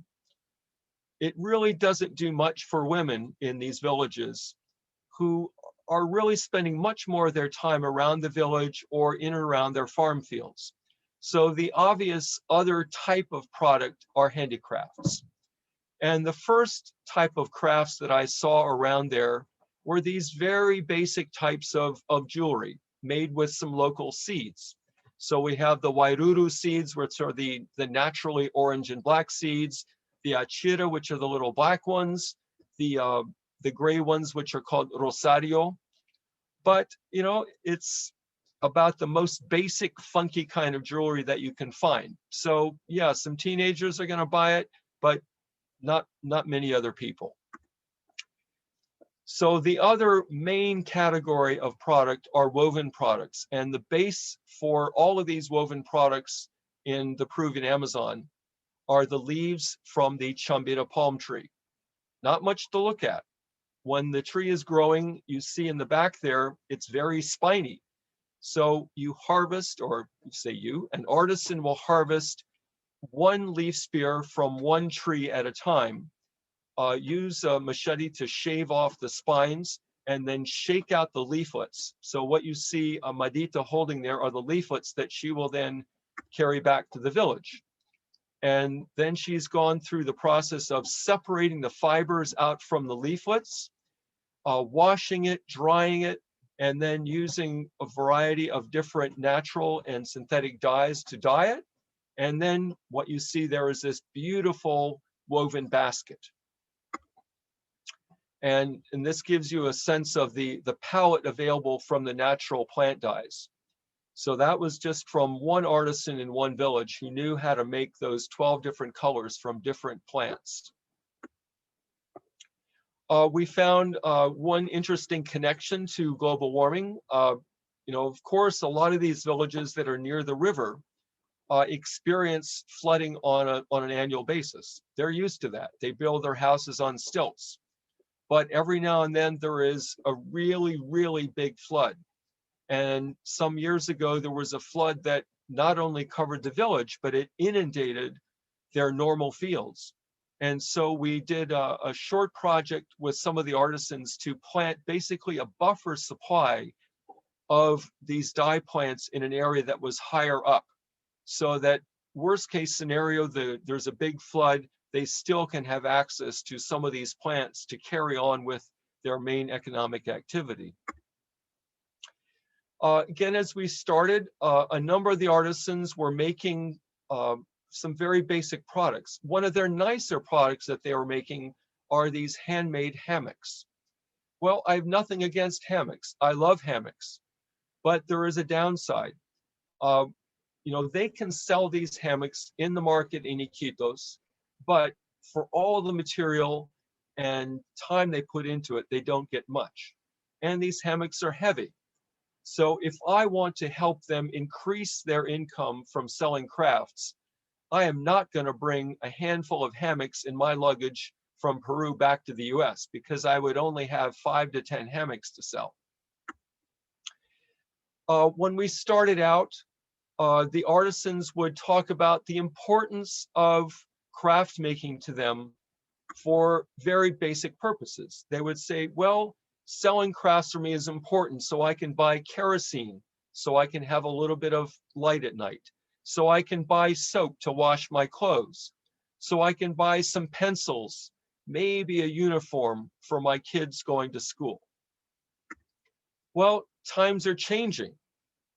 it really doesn't do much for women in these villages who are really spending much more of their time around the village or in and around their farm fields. So the obvious other type of product are handicrafts. And the first type of crafts that I saw around there were these very basic types of jewelry made with some local seeds. So we have the wairuru seeds, which are the naturally orange and black seeds, the achira, which are the little black ones, the gray ones, which are called rosario. But, it's about the most basic, funky kind of jewelry that you can find. So yeah, some teenagers are going to buy it, but not many other people. So the other main category of product are woven products. And the base for all of these woven products in the Peruvian Amazon are the leaves from the chambira palm tree. Not much to look at. When the tree is growing, you see in the back there, it's very spiny. So you harvest, or say an artisan will harvest one leaf spear from one tree at a time. Use a machete to shave off the spines and then shake out the leaflets. So what you see Madita holding there are the leaflets that she will then carry back to the village. And then she's gone through the process of separating the fibers out from the leaflets, washing it, drying it, and then using a variety of different natural and synthetic dyes to dye it. And then what you see there is this beautiful woven basket. And this gives you a sense of the palette available from the natural plant dyes. So that was just from one artisan in one village who knew how to make those 12 different colors from different plants. We found one interesting connection to global warming. Of course, a lot of these villages that are near the river experience flooding on an annual basis. They're used to that. They build their houses on stilts. But every now and then there is a really, really big flood. And some years ago, there was a flood that not only covered the village, but it inundated their normal fields. And so we did a short project with some of the artisans to plant basically a buffer supply of these dye plants in an area that was higher up, so that worst case scenario, there's a big flood, they still can have access to some of these plants to carry on with their main economic activity. Again, as we started, a number of the artisans were making some very basic products. One of their nicer products that they were making are these handmade hammocks. Well, I have nothing against hammocks. I love hammocks, but there is a downside. They can sell these hammocks in the market in Iquitos, but for all the material and time they put into it, they don't get much. And these hammocks are heavy. So if I want to help them increase their income from selling crafts, I am not going to bring a handful of hammocks in my luggage from Peru back to the US, because I would only have 5 to 10 hammocks to sell. When we started out, the artisans would talk about the importance of craft making to them for very basic purposes. They would say, well, selling crafts for me is important so I can buy kerosene, so I can have a little bit of light at night, so I can buy soap to wash my clothes, so I can buy some pencils, maybe a uniform for my kids going to school. Well, times are changing.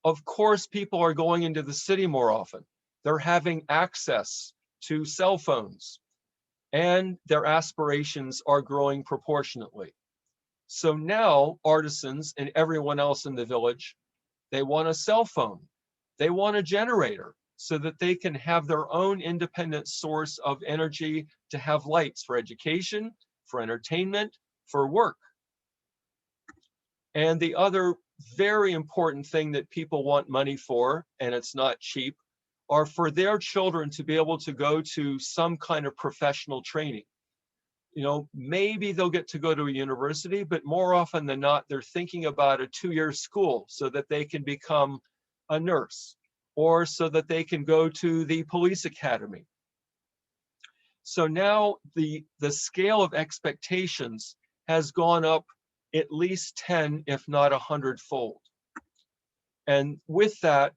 Of course, people are going into the city more often. They're having access to cell phones, and their aspirations are growing proportionately. So now artisans and everyone else in the village, they want a cell phone. They want a generator so that they can have their own independent source of energy to have lights for education, for entertainment, for work. And the other very important thing that people want money for, and it's not cheap, are for their children to be able to go to some kind of professional training. You know, maybe they'll get to go to a university, but more often than not, they're thinking about a 2-year school so that they can become a nurse, or so that they can go to the police academy. So now the scale of expectations has gone up at least 10, if not 100-fold. And with that,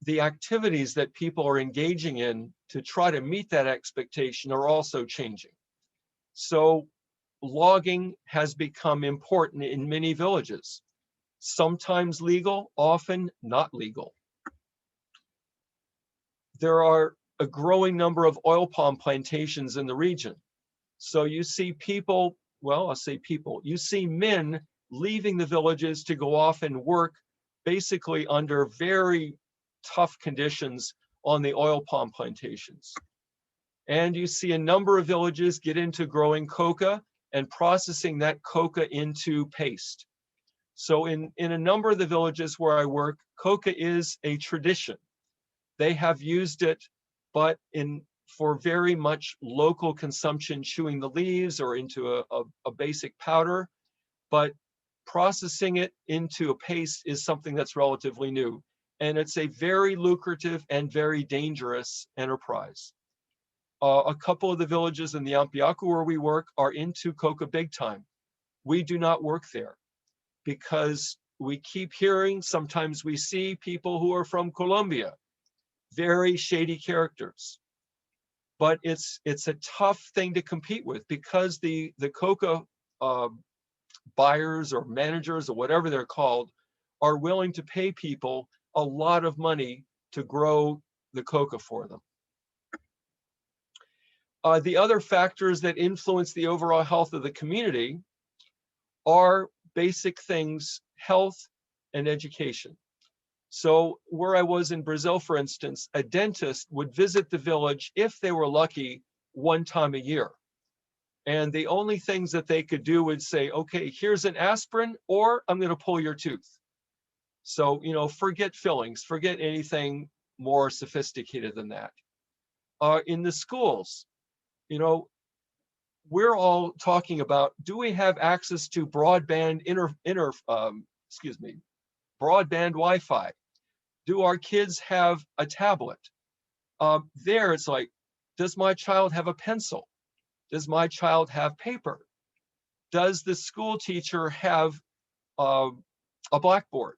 the activities that people are engaging in to try to meet that expectation are also changing. So logging has become important in many villages, sometimes legal, often not legal. There are a growing number of oil palm plantations in the region. So you see people, well, I'll say people, you see men leaving the villages to go off and work basically under very tough conditions on the oil palm plantations. And you see a number of villages get into growing coca and processing that coca into paste. So in a number of the villages where I work, coca is a tradition. They have used it, but for very much local consumption, chewing the leaves or into a basic powder. But processing it into a paste is something that's relatively new. And it's a very lucrative and very dangerous enterprise. A couple of the villages in the Ampiaku where we work are into coca big time. We do not work there because we keep hearing, sometimes we see people who are from Colombia, very shady characters. But it's a tough thing to compete with because the coca buyers or managers or whatever they're called are willing to pay people a lot of money to grow the coca for them. The other factors that influence the overall health of the community are basic things, health and education. So where I was in Brazil, for instance, a dentist would visit the village, if they were lucky, 1 time a year. And the only things that they could do would say, okay, here's an aspirin, or I'm going to pull your tooth. So, you know, forget fillings, forget anything more sophisticated than that. In the schools, you know, we're all talking about, do we have access to broadband broadband Wi-Fi? Do our kids have a tablet? There it's like, does my child have a pencil? Does my child have paper? Does the school teacher have a blackboard?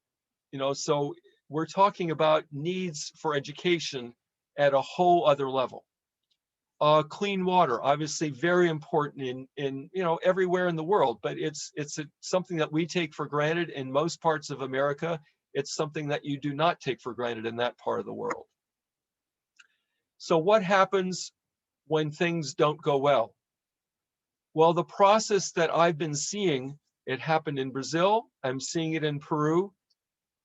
You know, so we're talking about needs for education at a whole other level. Clean water, obviously very important in you know, everywhere in the world, but it's something that we take for granted in most parts of America. It's something that you do not take for granted in that part of the world. So what happens when things don't go well? Well, the process that I've been seeing, it happened in Brazil, I'm seeing it in Peru,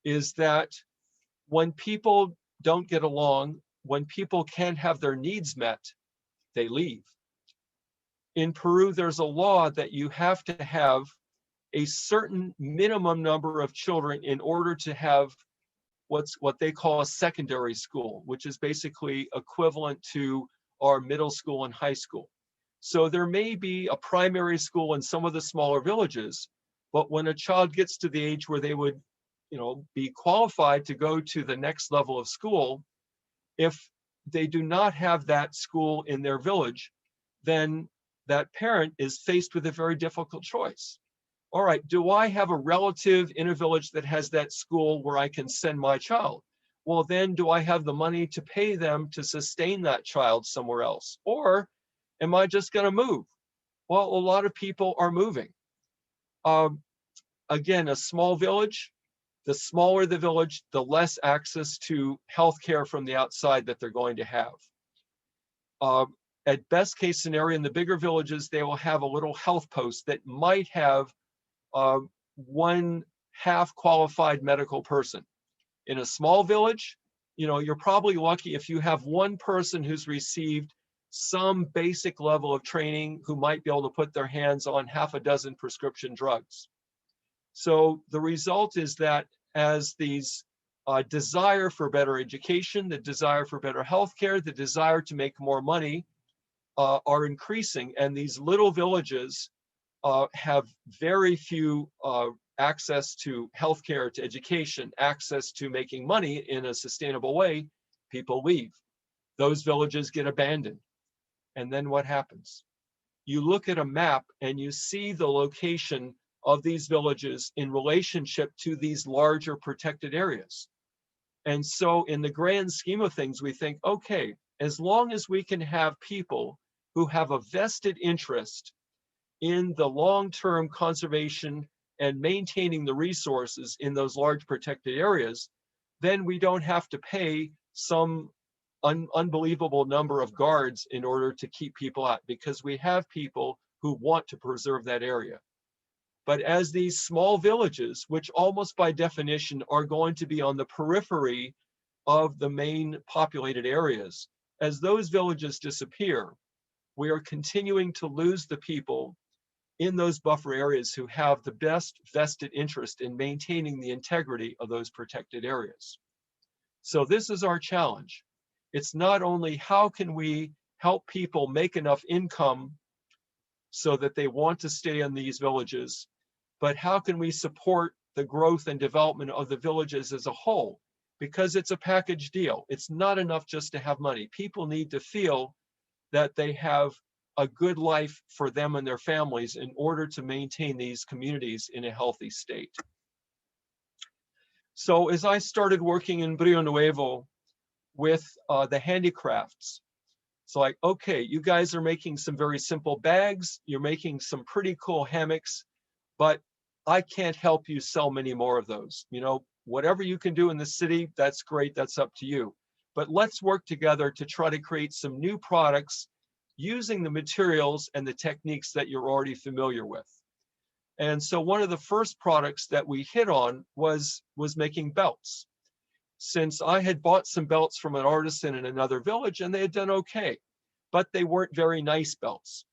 is that when people don't get along, when people can't have their needs met, they leave. In Peru, there's a law that you have to have a certain minimum number of children in order to have what they call a secondary school, which is basically equivalent to our middle school and high school. So there may be a primary school in some of the smaller villages, but when a child gets to the age where they would, you know, be qualified to go to the next level of school, if they do not have that school in their village, then that parent is faced with a very difficult choice. All right, do I have a relative in a village that has that school where I can send my child? Well, then do I have the money to pay them to sustain that child somewhere else? Or am I just going to move? Well, a lot of people are moving. Again, a small village, the smaller the village, the less access to healthcare from the outside that they're going to have. At best case scenario, in the bigger villages, they will have a little health post that might have 1 half qualified medical person. In a small village, you're probably lucky if you have one person who's received some basic level of training who might be able to put their hands on half a dozen prescription drugs. So the result is that as these desire for better education, the desire for better healthcare, the desire to make more money are increasing, and these little villages have very few access to healthcare, to education, access to making money in a sustainable way. People leave. Those villages get abandoned. And then what happens? You look at a map and you see the location of these villages in relationship to these larger protected areas. And so in the grand scheme of things, we think, okay, as long as we can have people who have a vested interest in the long-term conservation and maintaining the resources in those large protected areas, then we don't have to pay some unbelievable number of guards in order to keep people out, because we have people who want to preserve that area. But as these small villages, which almost by definition are going to be on the periphery of the main populated areas, as those villages disappear, we are continuing to lose the people in those buffer areas who have the best vested interest in maintaining the integrity of those protected areas. So this is our challenge. It's not only how can we help people make enough income so that they want to stay in these villages, but how can we support the growth and development of the villages as a whole? Because it's a package deal. It's not enough just to have money. People need to feel that they have a good life for them and their families in order to maintain these communities in a healthy state. So as I started working in Rio Nuevo with the handicrafts, it's like, okay, you guys are making some very simple bags, you're making some pretty cool hammocks, but I can't help you sell many more of those. Whatever you can do in the city, that's great, that's up to you. But let's work together to try to create some new products using the materials and the techniques that you're already familiar with. And so one of the first products that we hit on was making belts. Since I had bought some belts from an artisan in another village and they had done okay, but they weren't very nice belts.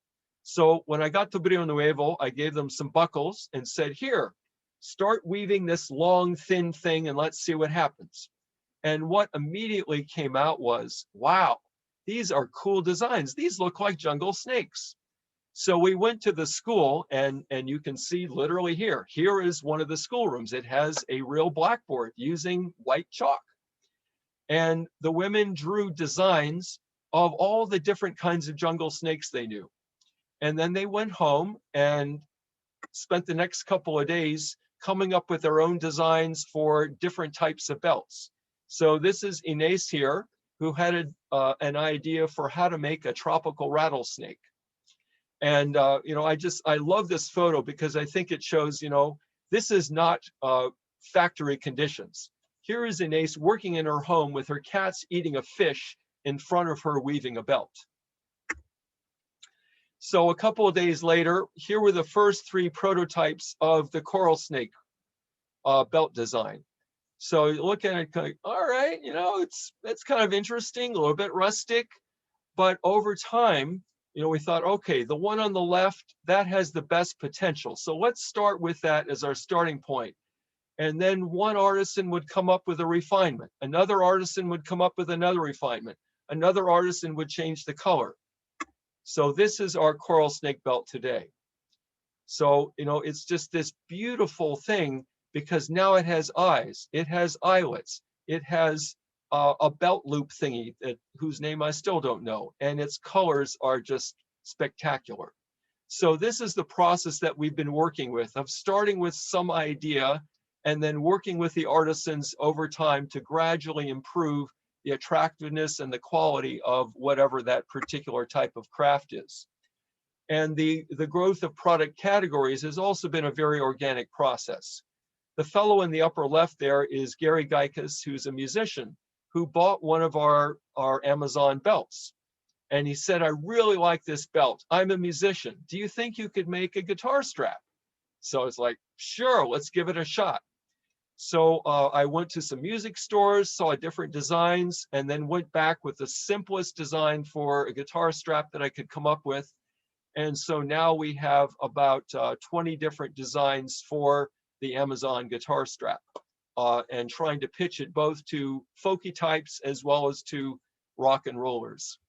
So when I got to Rio Nuevo, I gave them some buckles and said, here, start weaving this long, thin thing and let's see what happens. And what immediately came out was, wow, these are cool designs. These look like jungle snakes. So we went to the school, and you can see literally here is one of the schoolrooms. It has a real blackboard using white chalk. And the women drew designs of all the different kinds of jungle snakes they knew. And then they went home and spent the next couple of days coming up with their own designs for different types of belts. So this is Inés here, who had an idea for how to make a tropical rattlesnake. And I love this photo because I think it shows, this is not factory conditions. Here is Inés working in her home with her cats eating a fish in front of her weaving a belt. So a couple of days later, here were the first 3 prototypes of the coral snake belt design. So you look at it, like, all right, it's kind of interesting, a little bit rustic, but over time, we thought, okay, the one on the left, that has the best potential. So let's start with that as our starting point. And then one artisan would come up with a refinement. Another artisan would come up with another refinement. Another artisan would change the color. So this is our coral snake belt today. So, it's just this beautiful thing because now it has eyes, it has eyelets, it has a belt loop thingy whose name I still don't know, and its colors are just spectacular. So this is the process that we've been working with, of starting with some idea and then working with the artisans over time to gradually improve the attractiveness and the quality of whatever that particular type of craft is. And the growth of product categories has also been a very organic process. The fellow in the upper left there is Gary Geikus, who's a musician, who bought one of our Amazon belts. And he said, I really like this belt. I'm a musician. Do you think you could make a guitar strap? So it's like, sure, let's give it a shot. So I went to some music stores, saw different designs, and then went back with the simplest design for a guitar strap that I could come up with. And so now we have about 20 different designs for the Amazon guitar strap, and trying to pitch it both to folky types as well as to rock and rollers.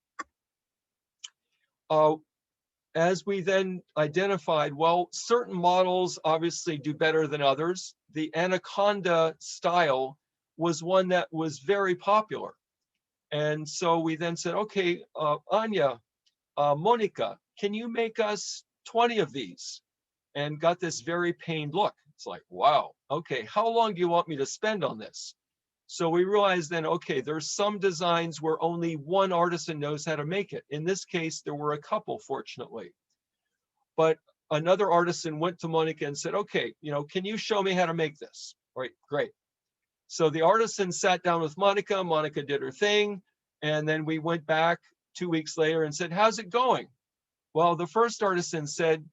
As we then identified, well, certain models obviously do better than others. The Anaconda style was one that was very popular. And so we then said, okay, Anya, Monica, can you make us 20 of these? And got this very pained look. It's like, wow, okay, how long do you want me to spend on this? So we realized then, okay, there's some designs where only one artisan knows how to make it. In this case, there were a couple, fortunately. But another artisan went to Monica and said, okay, can you show me how to make this? All right, great. So the artisan sat down with Monica. Monica did her thing. And then we went back 2 weeks later and said, how's it going? Well, the first artisan said,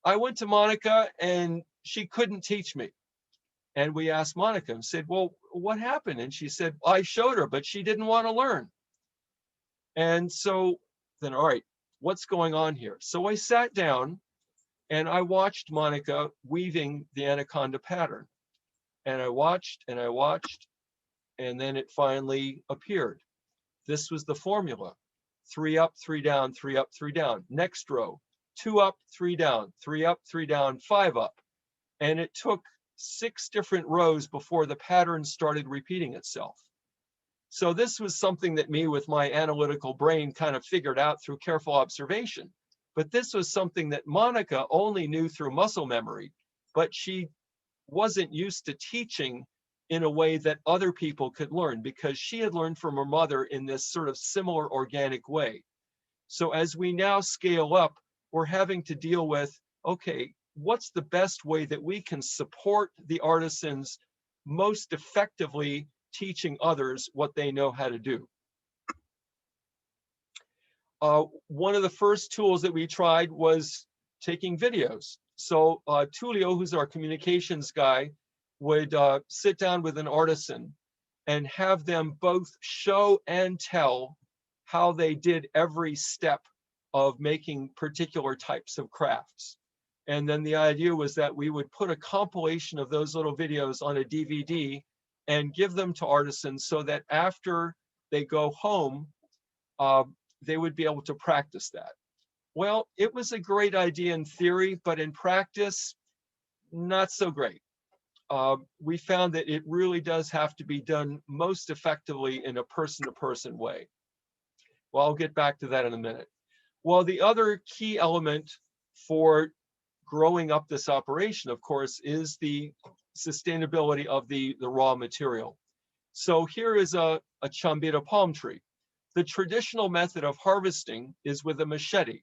I went to Monica and she couldn't teach me. And we asked Monica and said, well, what happened? And she said, I showed her, but she didn't want to learn. And so then, all right, what's going on here? So I sat down and I watched Monica weaving the Anaconda pattern. And I watched and I watched, and then it finally appeared. This was the formula: 3 up, 3 down, 3 up, 3 down. Next row, 2 up, 3 down, 3 up, 3 down, 5 up. And it took 6 different rows before the pattern started repeating itself. So this was something that me, with my analytical brain, kind of figured out through careful observation. But this was something that Monica only knew through muscle memory, but she wasn't used to teaching in a way that other people could learn, because she had learned from her mother in this sort of similar organic way. So as we now scale up, we're having to deal with, okay, what's the best way that we can support the artisans most effectively teaching others what they know how to do? One of the first tools that we tried was taking videos. So Tulio, who's our communications guy, would sit down with an artisan and have them both show and tell how they did every step of making particular types of crafts. And then the idea was that we would put a compilation of those little videos on a DVD and give them to artisans so that after they go home, they would be able to practice that. Well, it was a great idea in theory, but in practice, not so great. We found that it really does have to be done most effectively in a person-to-person way. Well, I'll get back to that in a minute. Well, the other key element for growing up this operation, of course, is the sustainability of the raw material. So here is a chambira palm tree. The traditional method of harvesting is with a machete.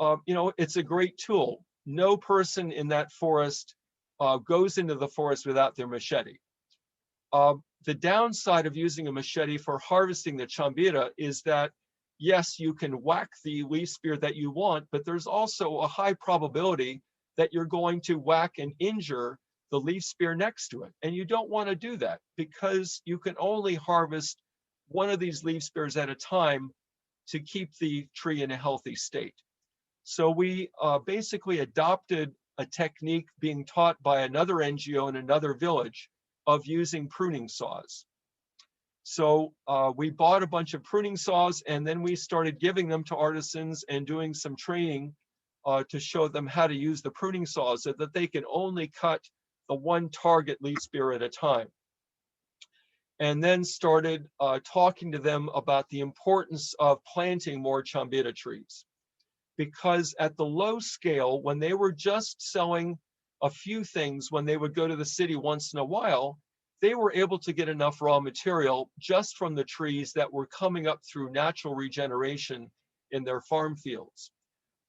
It's a great tool. No person in that forest goes into the forest without their machete. The downside of using a machete for harvesting the chambira is that, yes, you can whack the leaf spear that you want, but there's also a high probability that you're going to whack and injure the leaf spear next to it. And you don't want to do that, because you can only harvest one of these leaf spears at a time to keep the tree in a healthy state. So we basically adopted a technique being taught by another NGO in another village of using pruning saws. So we bought a bunch of pruning saws, and then we started giving them to artisans and doing some training to show them how to use the pruning saws so that they can only cut the one target leaf spear at a time. And then started talking to them about the importance of planting more chambira trees. Because at the low scale, when they were just selling a few things, when they would go to the city once in a while, they were able to get enough raw material just from the trees that were coming up through natural regeneration in their farm fields.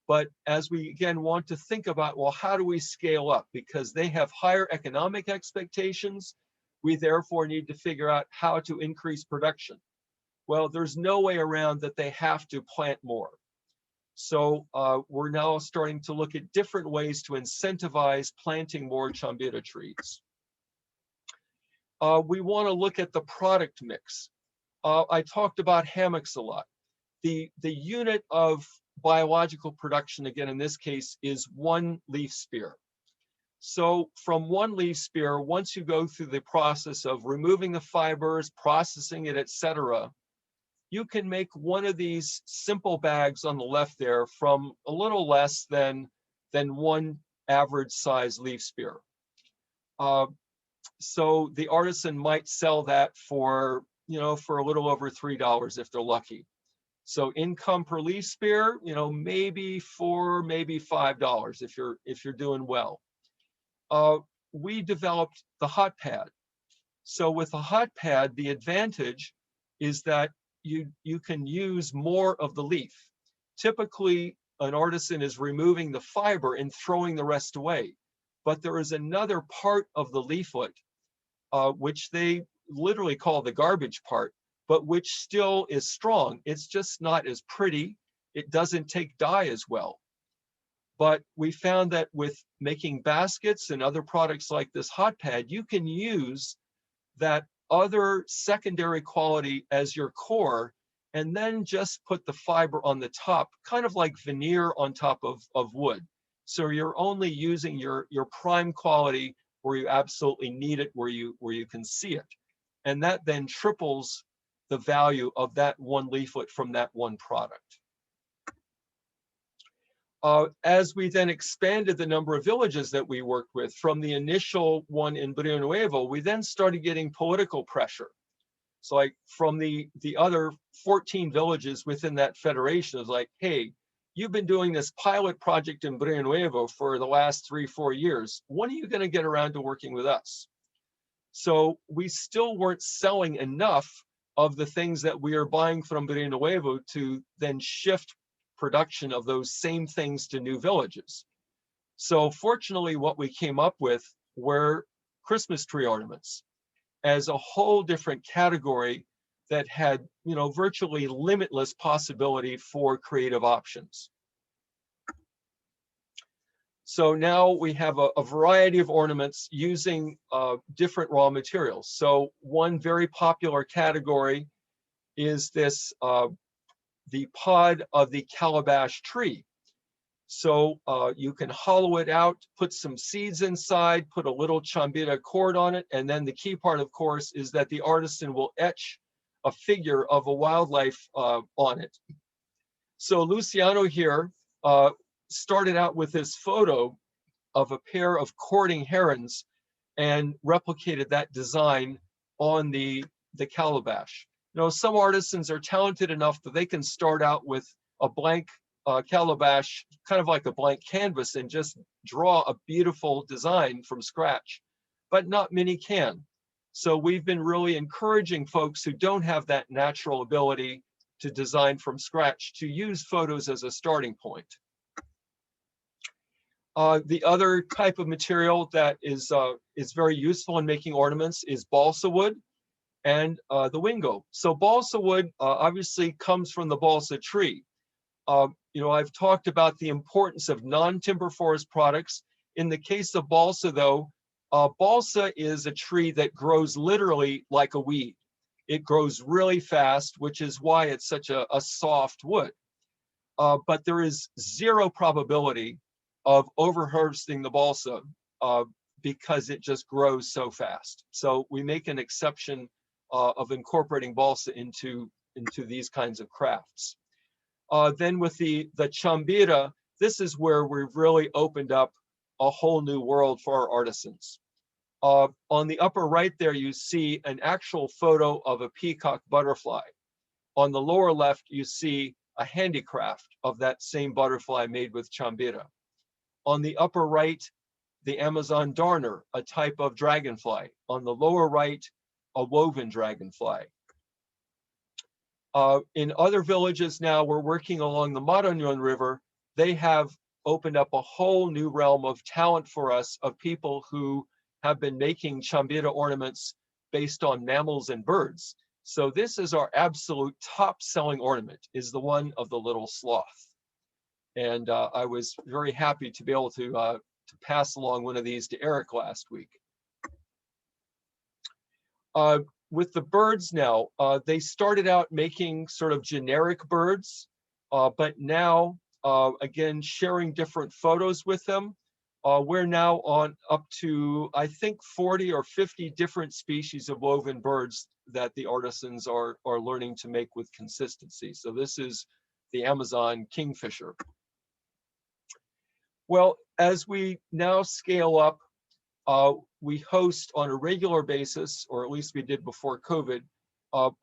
But as we again want to think about, well, how do we scale up? Because they have higher economic expectations, we therefore need to figure out how to increase production. Well, there's no way around that they have to plant more. So we're now starting to look at different ways to incentivize planting more chambira trees. We want to look at the product mix. I talked about hammocks a lot. The unit of biological production, again, in this case, is 1 leaf spear. So from 1 leaf spear, once you go through the process of removing the fibers, processing it, etc., you can make one of these simple bags on the left there from a little less than 1 average size leaf spear. So the artisan might sell that for, for a little over $3 if they're lucky. So income per leaf spear, maybe $4, maybe $5 if you're doing well. We developed the hot pad. So with the hot pad, the advantage is that you can use more of the leaf. Typically, an artisan is removing the fiber and throwing the rest away. But there is another part of the leaflet, which they literally call the garbage part, but which still is strong. It's just not as pretty. It doesn't take dye as well. But we found that with making baskets and other products like this hot pad, you can use that other secondary quality as your core, and then just put the fiber on the top, kind of like veneer on top of wood. So you're only using your prime quality where you absolutely need it, where you can see it. And that then triples the value of that 1 leaflet from that 1 product. As we then expanded the number of villages that we worked with from the initial one in Barrio Nuevo, we then started getting political pressure. So like from the other 14 villages within that federation, it was like, hey, you've been doing this pilot project in Barrio Nuevo for the last 3-4 years. When are you going to get around to working with us? So we still weren't selling enough of the things that we are buying from Barrio Nuevo to then shift production of those same things to new villages. So fortunately, what we came up with were Christmas tree ornaments as a whole different category that had, virtually limitless possibility for creative options. So now we have a variety of ornaments using different raw materials. So one very popular category is this the pod of the calabash tree. So you can hollow it out, put some seeds inside, put a little chambira cord on it, and then the key part, of course, is that the artisan will etch a figure of a wildlife on it. So Luciano here started out with this photo of a pair of courting herons and replicated that design on the calabash. Some artisans are talented enough that they can start out with a blank calabash, kind of like a blank canvas, and just draw a beautiful design from scratch, but not many can. So we've been really encouraging folks who don't have that natural ability to design from scratch to use photos as a starting point. The other type of material that is very useful in making ornaments is balsa wood and the wingo. So balsa wood obviously comes from the balsa tree. I've talked about the importance of non-timber forest products. In the case of balsa, though, balsa is a tree that grows literally like a weed. It grows really fast, which is why it's such a soft wood. But there is zero probability of over-harvesting the balsa because it just grows so fast. So we make an exception of incorporating balsa into these kinds of crafts. Then with the chambira, this is where we've really opened up a whole new world for our artisans. On the upper right there, you see an actual photo of a peacock butterfly. On the lower left, you see a handicraft of that same butterfly made with chambira. On the upper right, the Amazon darner, a type of dragonfly. On the lower right, a woven dragonfly. In other villages now, we're working along the Marañón River. They have opened up a whole new realm of talent for us, of people who have been making chambira ornaments based on mammals and birds. So this is our absolute top-selling ornament, is the one of the little sloth. And I was very happy to be able to pass along one of these to Erik last week. With the birds now, they started out making sort of generic birds, but now, again, sharing different photos with them. We're now on up to, I think, 40 or 50 different species of woven birds that the artisans are learning to make with consistency. So this is the Amazon kingfisher. Well, as we now scale up, we host on a regular basis, or at least we did before COVID,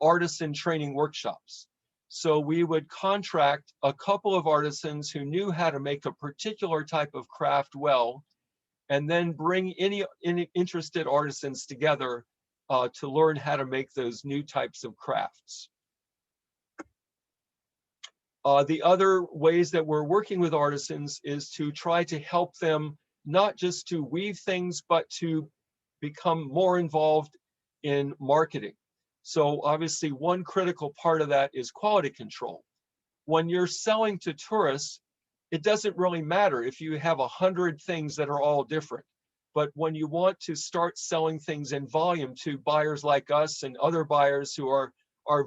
artisan training workshops. So we would contract a couple of artisans who knew how to make a particular type of craft well, and then bring any interested artisans together to learn how to make those new types of crafts. The other ways that we're working with artisans is to try to help them not just to weave things, but to become more involved in marketing. So obviously one critical part of that is quality control. When you're selling to tourists, it doesn't really matter if you have 100 things that are all different. But when you want to start selling things in volume to buyers like us and other buyers who are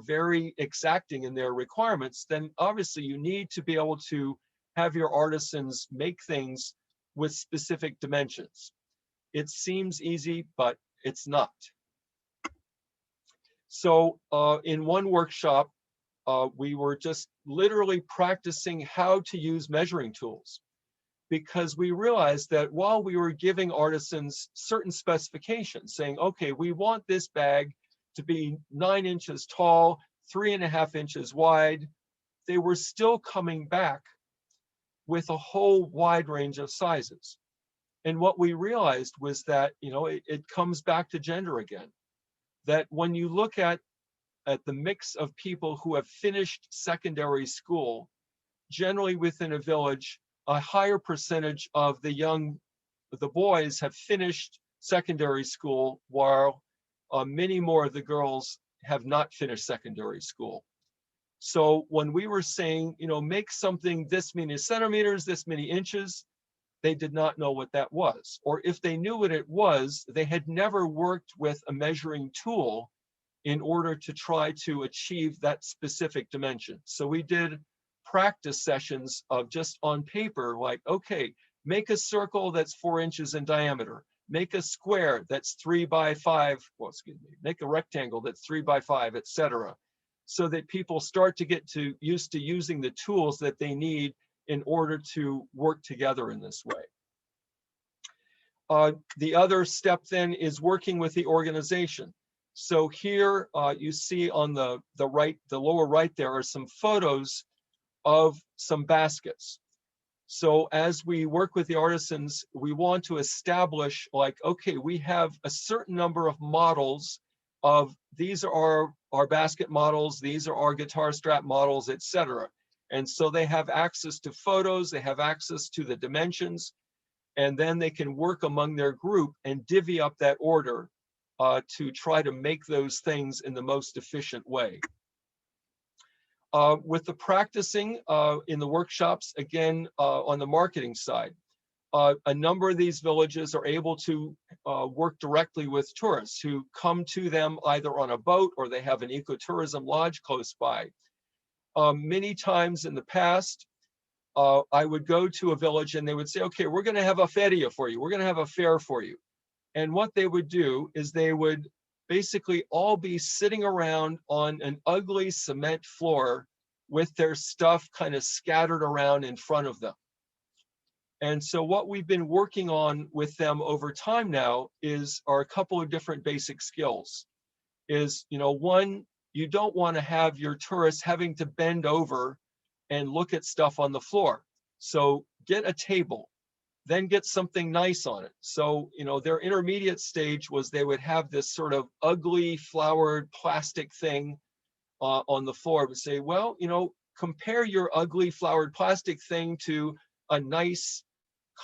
very exacting in their requirements, then obviously you need to be able to have your artisans make things with specific dimensions. It seems easy, but it's not. So in one workshop, we were just literally practicing how to use measuring tools, because we realized that while we were giving artisans certain specifications, saying, okay, we want this bag to be 9 inches tall, 3.5 inches wide, they were still coming back with a whole wide range of sizes. And what we realized was that, it comes back to gender again, that when you look at the mix of people who have finished secondary school, generally within a village, a higher percentage of the boys have finished secondary school, while many more of the girls have not finished secondary school. So when we were saying, make something this many centimeters, this many inches, they did not know what that was. Or if they knew what it was, they had never worked with a measuring tool in order to try to achieve that specific dimension. So we did practice sessions of just on paper, like, okay, make a circle that's 4 inches in diameter, make a square that's 3 by 5, make a rectangle that's 3 by 5, etc., so that people start to get used to using the tools that they need in order to work together in this way. The other step then is working with the organization. So here you see on the lower right, there are some photos of some baskets. So as we work with the artisans, we want to establish, like, okay, we have a certain number of models of, these are our basket models, these are our guitar strap models, etc. And so they have access to photos, they have access to the dimensions, and then they can work among their group and divvy up that order to try to make those things in the most efficient way. With the practicing in the workshops, again, on the marketing side, a number of these villages are able to work directly with tourists who come to them either on a boat or they have an ecotourism lodge close by. Many times in the past, I would go to a village and they would say, okay, we're going to have a feria for you. We're going to have a fair for you. And what they would do is they would basically all be sitting around on an ugly cement floor with their stuff kind of scattered around in front of them. And so what we've been working on with them over time now are a couple of different basic skills. One, you don't want to have your tourists having to bend over and look at stuff on the floor. So get a table, then get something nice on it. So, their intermediate stage was they would have this sort of ugly flowered plastic thing on the floor, but say, well, compare your ugly flowered plastic thing to a nice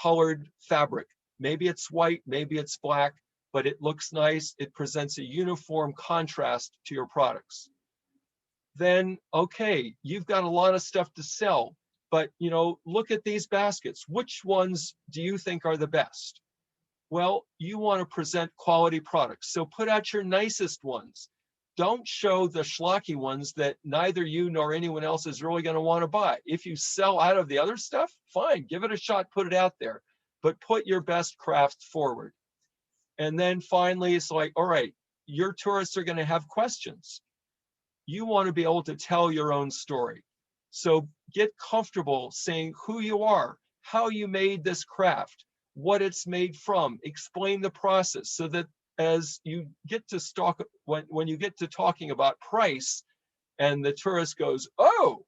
colored fabric. Maybe it's white, maybe it's black, but it looks nice. It presents a uniform contrast to your products. Then, okay, you've got a lot of stuff to sell, but look at these baskets. Which ones do you think are the best? Well, you want to present quality products. So put out your nicest ones. Don't show the schlocky ones that neither you nor anyone else is really going to want to buy. If you sell out of the other stuff, fine, give it a shot, put it out there, but put your best crafts forward. And then finally, it's like, all right, your tourists are going to have questions. You want to be able to tell your own story. So get comfortable saying who you are, how you made this craft, what it's made from, explain the process, so that as you get to when you get to talking about price and the tourist goes, oh,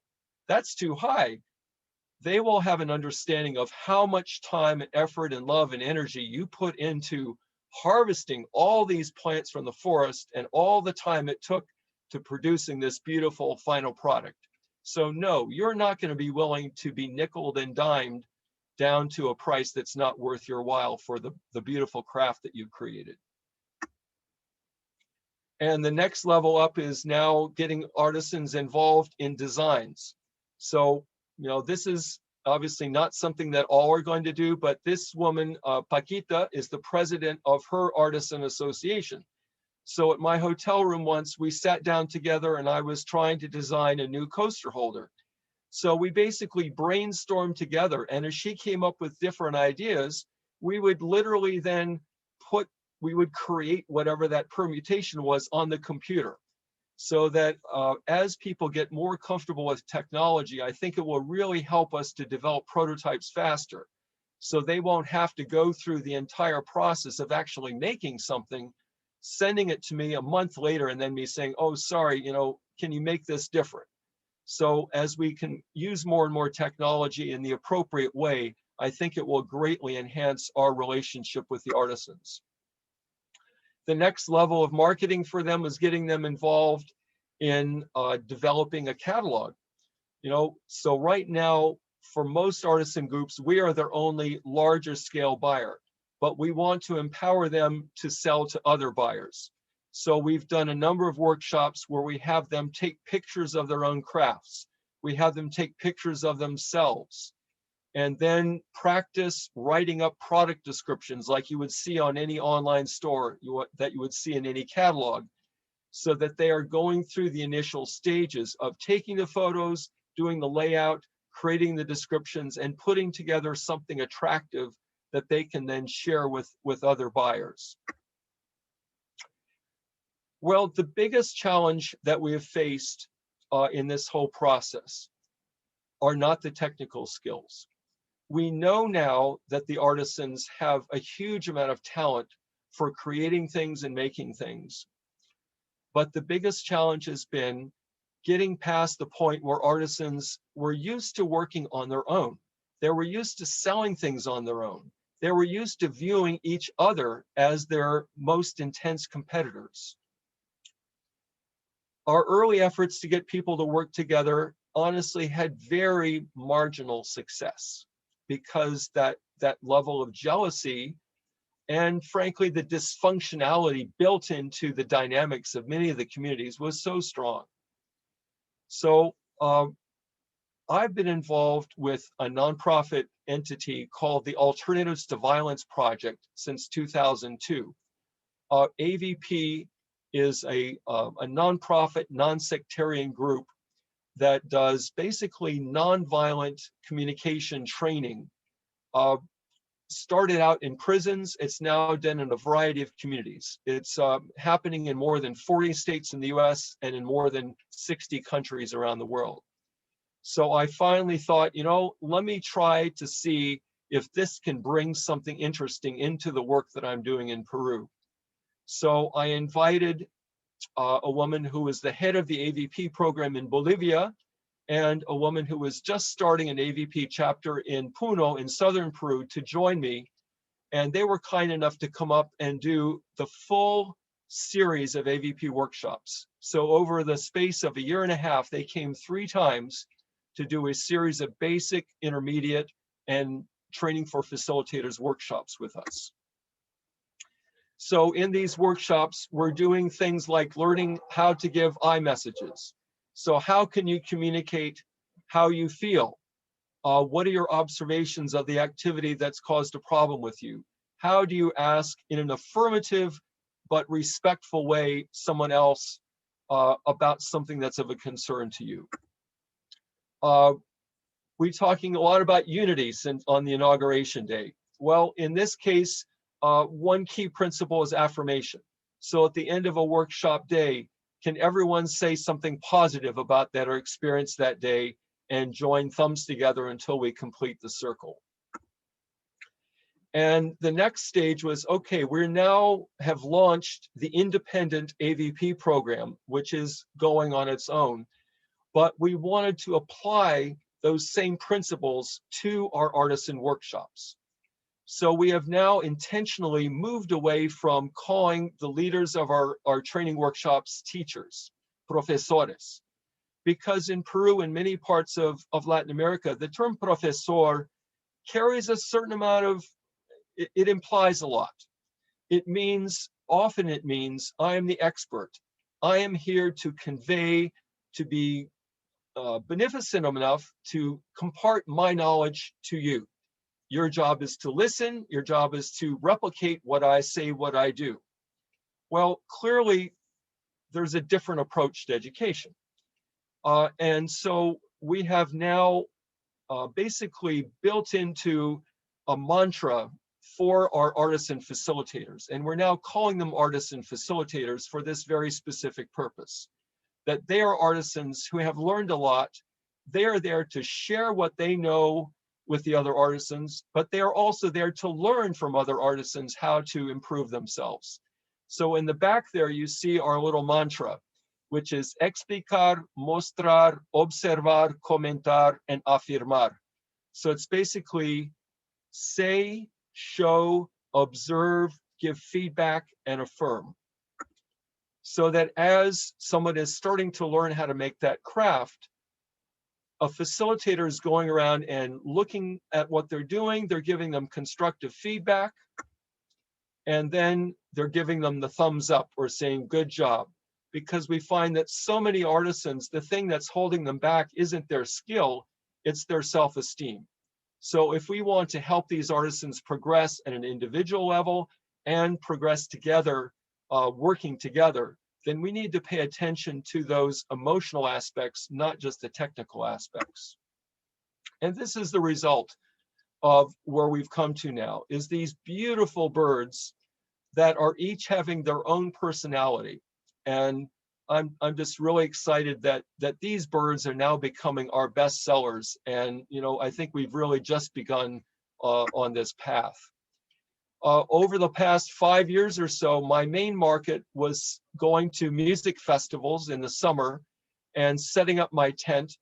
that's too high, they will have an understanding of how much time and effort and love and energy you put into harvesting all these plants from the forest and all the time it took to producing this beautiful final product. So no, you're not going to be willing to be nickeled and dimed down to a price that's not worth your while for the beautiful craft that you've created. And the next level up is now getting artisans involved in designs. So, this is obviously not something that all are going to do, but this woman, Paquita, is the president of her artisan association. So at my hotel room once, we sat down together and I was trying to design a new coaster holder. So we basically brainstormed together, and as she came up with different ideas, we would literally then we would create whatever that permutation was on the computer. So that as people get more comfortable with technology, I think it will really help us to develop prototypes faster. So they won't have to go through the entire process of actually making something, sending it to me a month later, and then me saying, oh, sorry, can you make this different? So as we can use more and more technology in the appropriate way, I think it will greatly enhance our relationship with the artisans. The next level of marketing for them is getting them involved in developing a catalog. So right now, for most artisan groups, we are their only larger scale buyer, but we want to empower them to sell to other buyers. So we've done a number of workshops where we have them take pictures of their own crafts. We have them take pictures of themselves, and then practice writing up product descriptions like you would see on any online store that you would see in any catalog, so that they are going through the initial stages of taking the photos, doing the layout, creating the descriptions, and putting together something attractive that they can then share with other buyers. Well, the biggest challenge that we have faced in this whole process are not the technical skills. We know now that the artisans have a huge amount of talent for creating things and making things. But the biggest challenge has been getting past the point where artisans were used to working on their own. They were used to selling things on their own. They were used to viewing each other as their most intense competitors. Our early efforts to get people to work together honestly had very marginal success, because that level of jealousy and frankly the dysfunctionality built into the dynamics of many of the communities was so strong. So I've been involved with a nonprofit entity called the Alternatives to Violence Project since 2002. AVP is a nonprofit, non-sectarian group that does basically nonviolent communication training. Started out in prisons, it's now done in a variety of communities. It's happening in more than 40 states in the US and in more than 60 countries around the world. So I finally thought, let me try to see if this can bring something interesting into the work that I'm doing in Peru. So I invited a woman who was the head of the AVP program in Bolivia, and a woman who was just starting an AVP chapter in Puno in southern Peru to join me. And they were kind enough to come up and do the full series of AVP workshops. So over the space of a year and a half, they came 3 times to do a series of basic, intermediate, and training for facilitators workshops with us. So in these workshops, we're doing things like learning how to give I messages. So how can you communicate how you feel? What are your observations of the activity that's caused a problem with you? How do you ask in an affirmative but respectful way someone else about something that's of a concern to you? We're talking a lot about unity since on the inauguration day. Well, in this case, one key principle is affirmation. So at the end of a workshop day, can everyone say something positive about that or experience that day and join thumbs together until we complete the circle? And the next stage was, okay, we now have launched the independent AVP program, which is going on its own, but we wanted to apply those same principles to our artisan workshops. So we have now intentionally moved away from calling the leaders of our training workshops teachers, profesores, because in Peru and many parts of Latin America, the term profesor carries a certain amount of, it implies a lot. Often it means, I am the expert. I am here to convey, to be beneficent enough to impart my knowledge to you. Your job is to listen. Your job is to replicate what I say, what I do. Well, clearly, there's a different approach to education. And so we have now basically built into a mantra for our artisan facilitators. And we're now calling them artisan facilitators for this very specific purpose, that they are artisans who have learned a lot. They are there to share what they know with the other artisans, but they are also there to learn from other artisans how to improve themselves. So in the back there, you see our little mantra, which is explicar, mostrar, observar, comentar, and afirmar. So it's basically say, show, observe, give feedback, and affirm. So that as someone is starting to learn how to make that craft, a facilitator is going around and looking at what they're doing. They're giving them constructive feedback. And then they're giving them the thumbs up or saying, good job. Because we find that so many artisans, the thing that's holding them back isn't their skill, it's their self-esteem. So if we want to help these artisans progress at an individual level and progress together, working together, then we need to pay attention to those emotional aspects, not just the technical aspects. And this is the result of where we've come to now, is these beautiful birds that are each having their own personality. And I'm just really excited that these birds are now becoming our best sellers. And I think we've really just begun on this path. Over the past 5 years or so, my main market was going to music festivals in the summer and setting up my tent.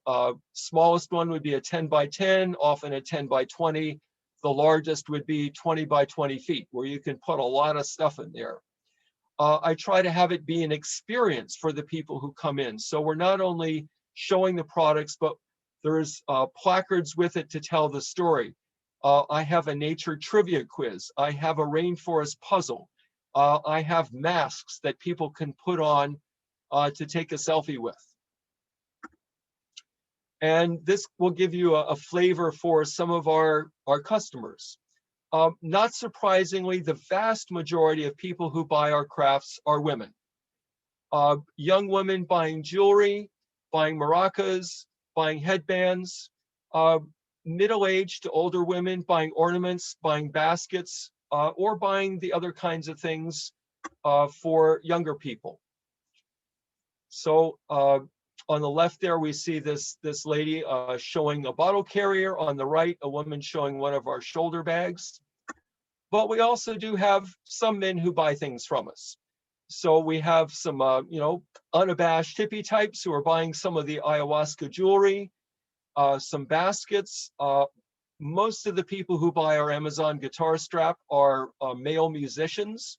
Smallest one would be a 10 by 10, often a 10 by 20. The largest would be 20 by 20 feet, where you can put a lot of stuff in there. I try to have it be an experience for the people who come in. So we're not only showing the products, but there's placards with it to tell the story. I have a nature trivia quiz. I have a rainforest puzzle. I have masks that people can put on to take a selfie with. And this will give you a flavor for some of our customers. Not surprisingly, the vast majority of people who buy our crafts are women. Young women buying jewelry, buying maracas, buying headbands, middle-aged to older women buying ornaments, buying baskets, or buying the other kinds of things for younger people. So on the left there, we see this lady showing a bottle carrier. On the right, a woman showing one of our shoulder bags. But we also do have some men who buy things from us. So we have some, unabashed hippie types who are buying some of the ayahuasca jewelry, some baskets. Most of the people who buy our Amazon guitar strap are male musicians.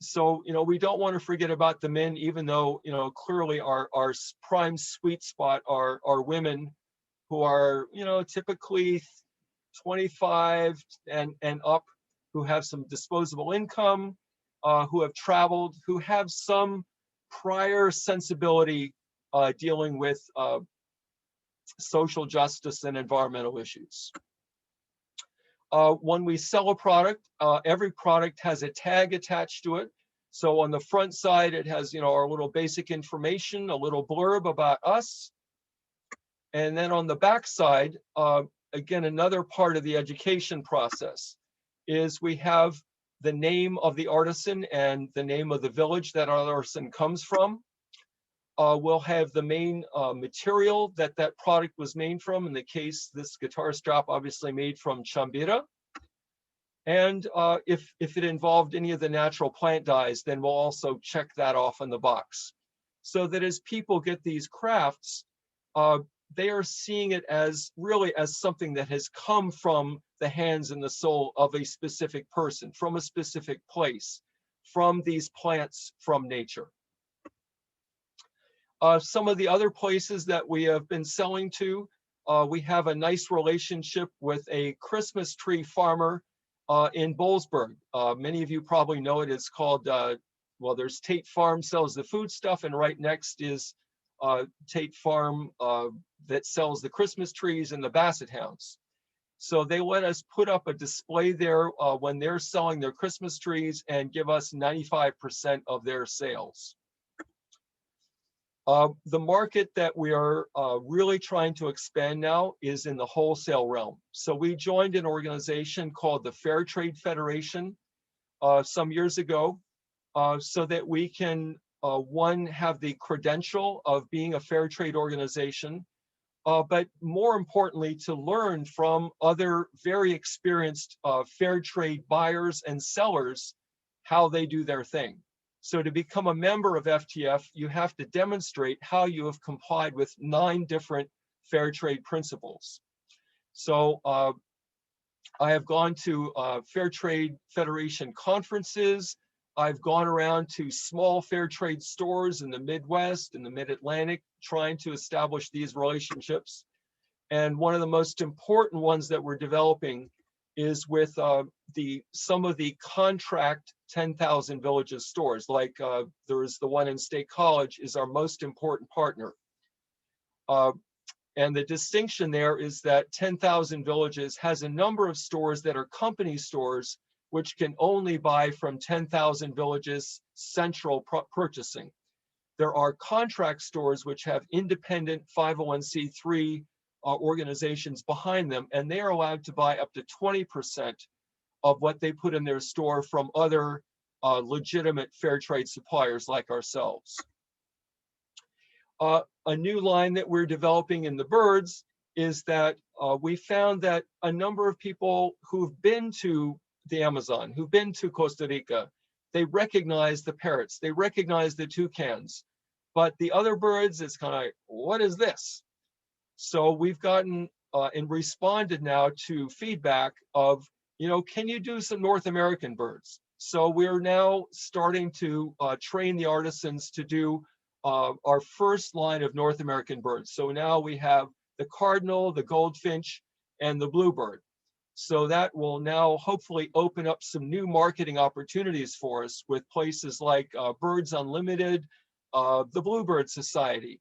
So, we don't want to forget about the men, even though, clearly our prime sweet spot are women who are, typically 25 and up, who have some disposable income, who have traveled, who have some prior sensibility dealing with social justice and environmental issues. When we sell a product, every product has a tag attached to it. So on the front side, it has, our little basic information, a little blurb about us. And then on the back side, again, another part of the education process is we have the name of the artisan and the name of the village that our artisan comes from. We'll have the main material that that product was made from. In the case, this guitar strap obviously made from chambira. And if it involved any of the natural plant dyes, then we'll also check that off in the box. So that as people get these crafts, they are seeing it as really as something that has come from the hands and the soul of a specific person, from a specific place, from these plants, from nature. Some of the other places that we have been selling to, we have a nice relationship with a Christmas tree farmer in Boalsburg. Many of you probably know it. It's called, well, there's Tate Farm sells the food stuff, and right next is Tate Farm that sells the Christmas trees and the basset hounds. So they let us put up a display there when they're selling their Christmas trees and give us 95% of their sales. The market that we are really trying to expand now is in the wholesale realm. So we joined an organization called the Fair Trade Federation some years ago so that we can, one, have the credential of being a fair trade organization, but more importantly, to learn from other very experienced fair trade buyers and sellers how they do their thing. So to become a member of FTF, you have to demonstrate how you have complied with 9 different fair trade principles. So I have gone to Fair Trade Federation conferences. I've gone around to small fair trade stores in the Midwest and the Mid-Atlantic, trying to establish these relationships. And one of the most important ones that we're developing is with some of the contract 10,000 villages stores, like there is the one in State College is our most important partner. And the distinction there is that 10,000 villages has a number of stores that are company stores, which can only buy from 10,000 villages central purchasing. There are contract stores which have independent 501c3 organizations behind them, and they are allowed to buy up to 20% of what they put in their store from other legitimate fair trade suppliers like ourselves. A new line that we're developing in the birds is that we found that a number of people who've been to the Amazon, who've been to Costa Rica, they recognize the parrots, they recognize the toucans, but the other birds, it's kind of like, what is this? So we've gotten and responded now to feedback of, can you do some North American birds? So we're now starting to train the artisans to do our first line of North American birds. So now we have the cardinal, the goldfinch, and the bluebird. So that will now hopefully open up some new marketing opportunities for us with places like Birds Unlimited, the Bluebird Society.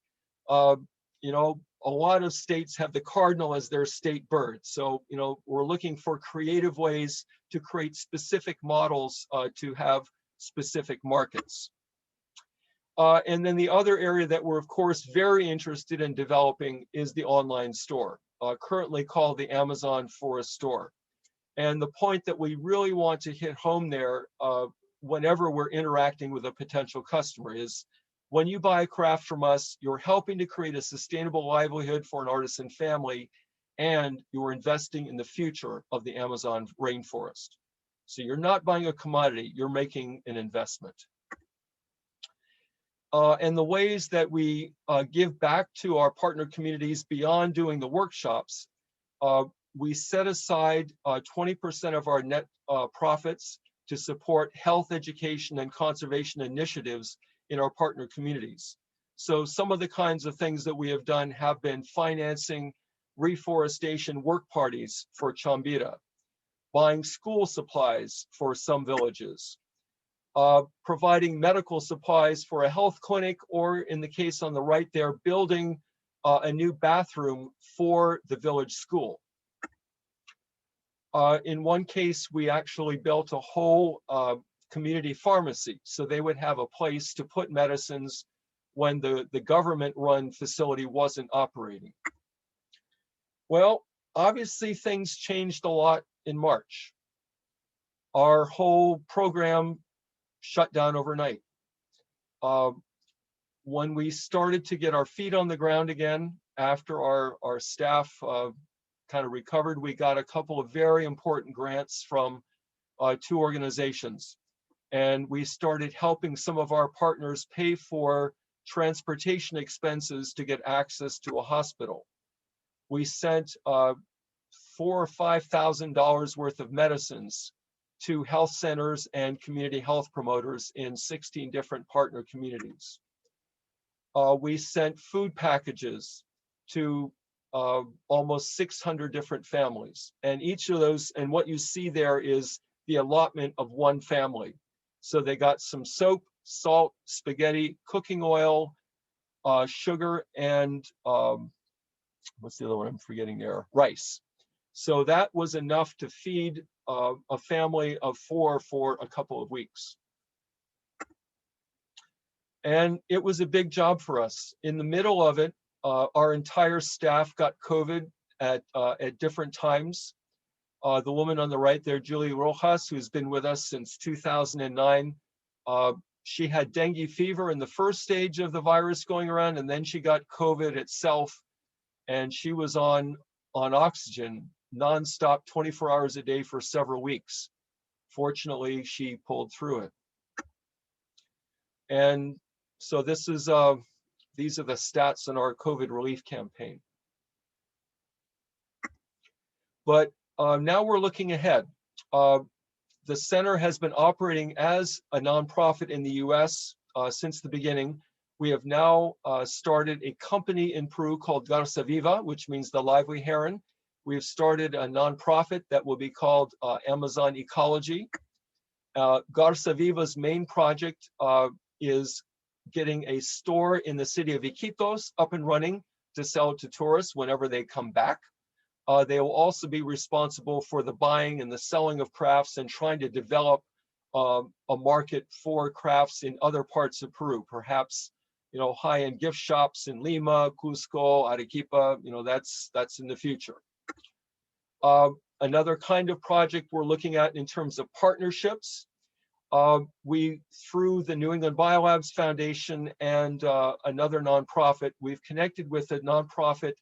A lot of states have the cardinal as their state bird. So, we're looking for creative ways to create specific models to have specific markets. And then the other area that we're, of course, very interested in developing is the online store, currently called the Amazon Forest Store. And the point that we really want to hit home there whenever we're interacting with a potential customer is, when you buy a craft from us, you're helping to create a sustainable livelihood for an artisan family, and you're investing in the future of the Amazon rainforest. So you're not buying a commodity, you're making an investment. And the ways that we give back to our partner communities beyond doing the workshops, we set aside 20% of our net profits to support health, education, and conservation initiatives in our partner communities. So some of the kinds of things that we have done have been financing reforestation work parties for Chambira, buying school supplies for some villages, providing medical supplies for a health clinic, or in the case on the right there, building a new bathroom for the village school. In one case, we actually built a whole community pharmacy. So they would have a place to put medicines when the government-run facility wasn't operating. Well, obviously things changed a lot in March. Our whole program shut down overnight. When we started to get our feet on the ground again, after our staff kind of recovered, we got a couple of very important grants from 2 organizations. And we started helping some of our partners pay for transportation expenses to get access to a hospital. We sent $4,000 or $5,000 worth of medicines to health centers and community health promoters in 16 different partner communities. We sent food packages to almost 600 different families. And each of those, and what you see there is the allotment of one family. So they got some soap, salt, spaghetti, cooking oil, sugar, and what's the other one I'm forgetting there? Rice. So that was enough to feed a family of 4 for a couple of weeks. And it was a big job for us. In the middle of it, our entire staff got COVID at different times. The woman on the right there, Julie Rojas, who's been with us since 2009, she had dengue fever in the first stage of the virus going around, and then she got COVID itself, and she was on oxygen nonstop, 24 hours a day for several weeks. Fortunately, she pulled through it. And so this is these are the stats in our COVID relief campaign. But now we're looking ahead. The center has been operating as a nonprofit in the US since the beginning. We have now started a company in Peru called Garza Viva, which means the lively heron. We've started a nonprofit that will be called Amazon Ecology. Garza Viva's main project is getting a store in the city of Iquitos up and running to sell to tourists whenever they come back. They will also be responsible for the buying and the selling of crafts and trying to develop a market for crafts in other parts of Peru, perhaps, you know, high-end gift shops in Lima, Cusco, Arequipa, you know, that's in the future. Another kind of project we're looking at in terms of partnerships, we, through the New England Biolabs Foundation and another nonprofit, we've connected with a nonprofit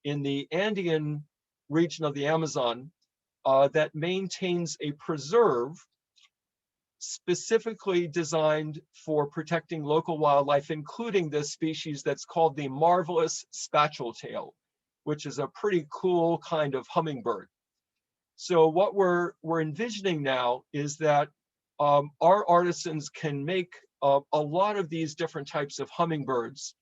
in the Andean region of the Amazon that maintains a preserve specifically designed for protecting local wildlife, including this species that's called the marvelous spatuletail, which is a pretty cool kind of hummingbird. So what we're envisioning now is that our artisans can make a lot of these different types of hummingbirds,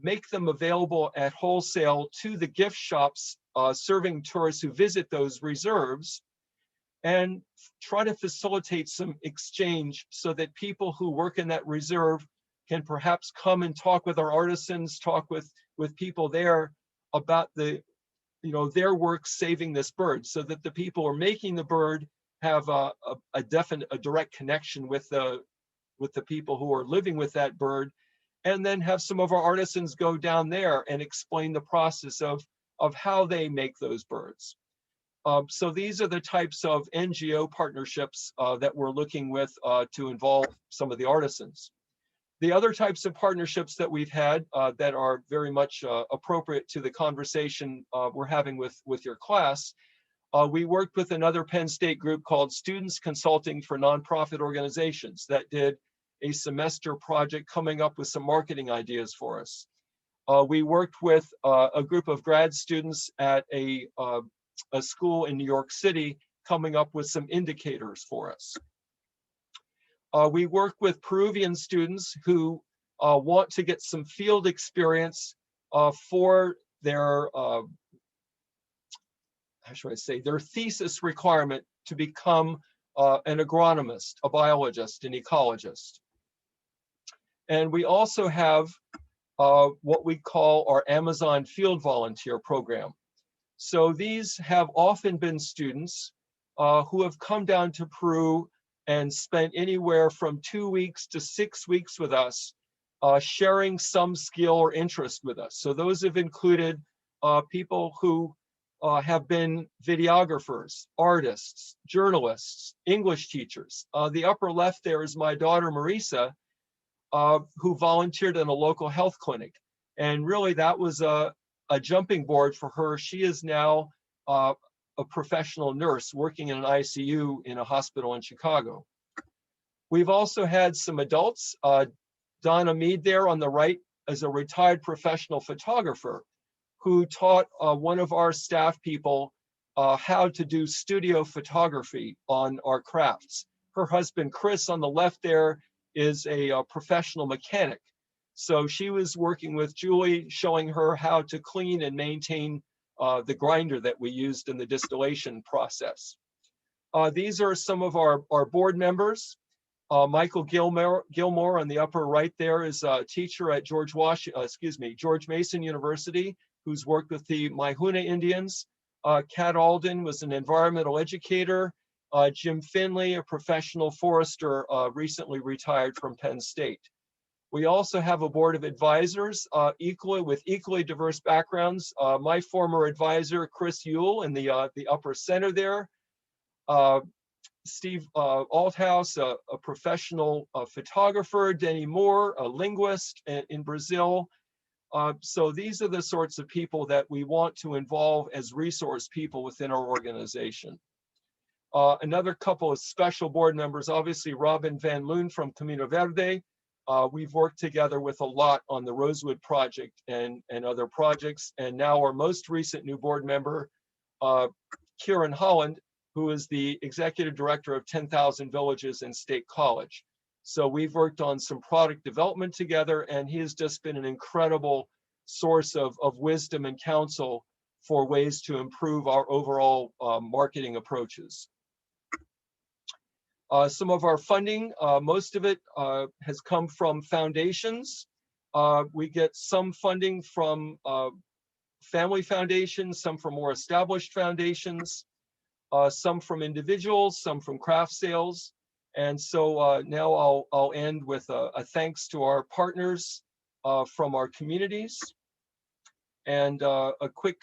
make them available at wholesale to the gift shops serving tourists who visit those reserves, and try to facilitate some exchange so that people who work in that reserve can perhaps come and talk with our artisans, talk with people there about their work saving this bird, so that the people who are making the bird have a direct connection with the people who are living with that bird, and then have some of our artisans go down there and explain the process of how they make those birds. So these are the types of NGO partnerships that we're looking with to involve some of the artisans. The other types of partnerships that we've had that are very much appropriate to the conversation we're having with your class, we worked with another Penn State group called Students Consulting for Nonprofit Organizations that did a semester project coming up with some marketing ideas for us. We worked with a group of grad students at a school in New York City coming up with some indicators for us. We work with Peruvian students who want to get some field experience for their, how should I say, their thesis requirement to become an agronomist, a biologist, an ecologist. And we also have what we call our Amazon Field Volunteer Program. So these have often been students who have come down to Peru and spent anywhere from 2 weeks to 6 weeks with us, sharing some skill or interest with us. So those have included people who have been videographers, artists, journalists, English teachers. The upper left there is my daughter, Marisa, who volunteered in a local health clinic. And really that was a jumping board for her. She is now a professional nurse working in an ICU in a hospital in Chicago. We've also had some adults. Donna Mead there on the right is a retired professional photographer who taught one of our staff people how to do studio photography on our crafts. Her husband, Chris, on the left there is a professional mechanic. So she was working with Julie, showing her how to clean and maintain the grinder that we used in the distillation process. These are some of our board members. Michael Gilmore on the upper right there is a teacher at George Mason University, who's worked with the Maihuna Indians. Kat Alden was an environmental educator. Jim Finley, a professional forester, recently retired from Penn State. We also have a board of advisors with equally diverse backgrounds. My former advisor, Chris Yule, in the upper center there. Steve Althouse, a professional photographer. Denny Moore, a linguist in Brazil. So these are the sorts of people that we want to involve as resource people within our organization. Another couple of special board members, obviously Robin Van Loon from Camino Verde. We've worked together with a lot on the Rosewood project and other projects. And now our most recent new board member, Kieran Holland, who is the executive director of 10,000 Villages in State College. So we've worked on some product development together, and he has just been an incredible source of wisdom and counsel for ways to improve our overall marketing approaches. Some of our funding, most of it has come from foundations. We get some funding from family foundations, some from more established foundations, some from individuals, some from craft sales. And so now I'll end with a thanks to our partners from our communities, and a quick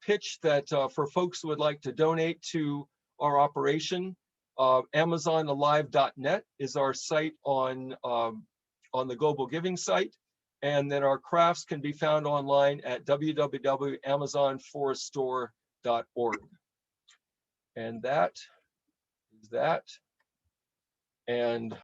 pitch that for folks who would like to donate to our operation, AmazonAlive.net is our site on the Global Giving site. And then our crafts can be found online at www.amazonforeststore.org. And that is that. And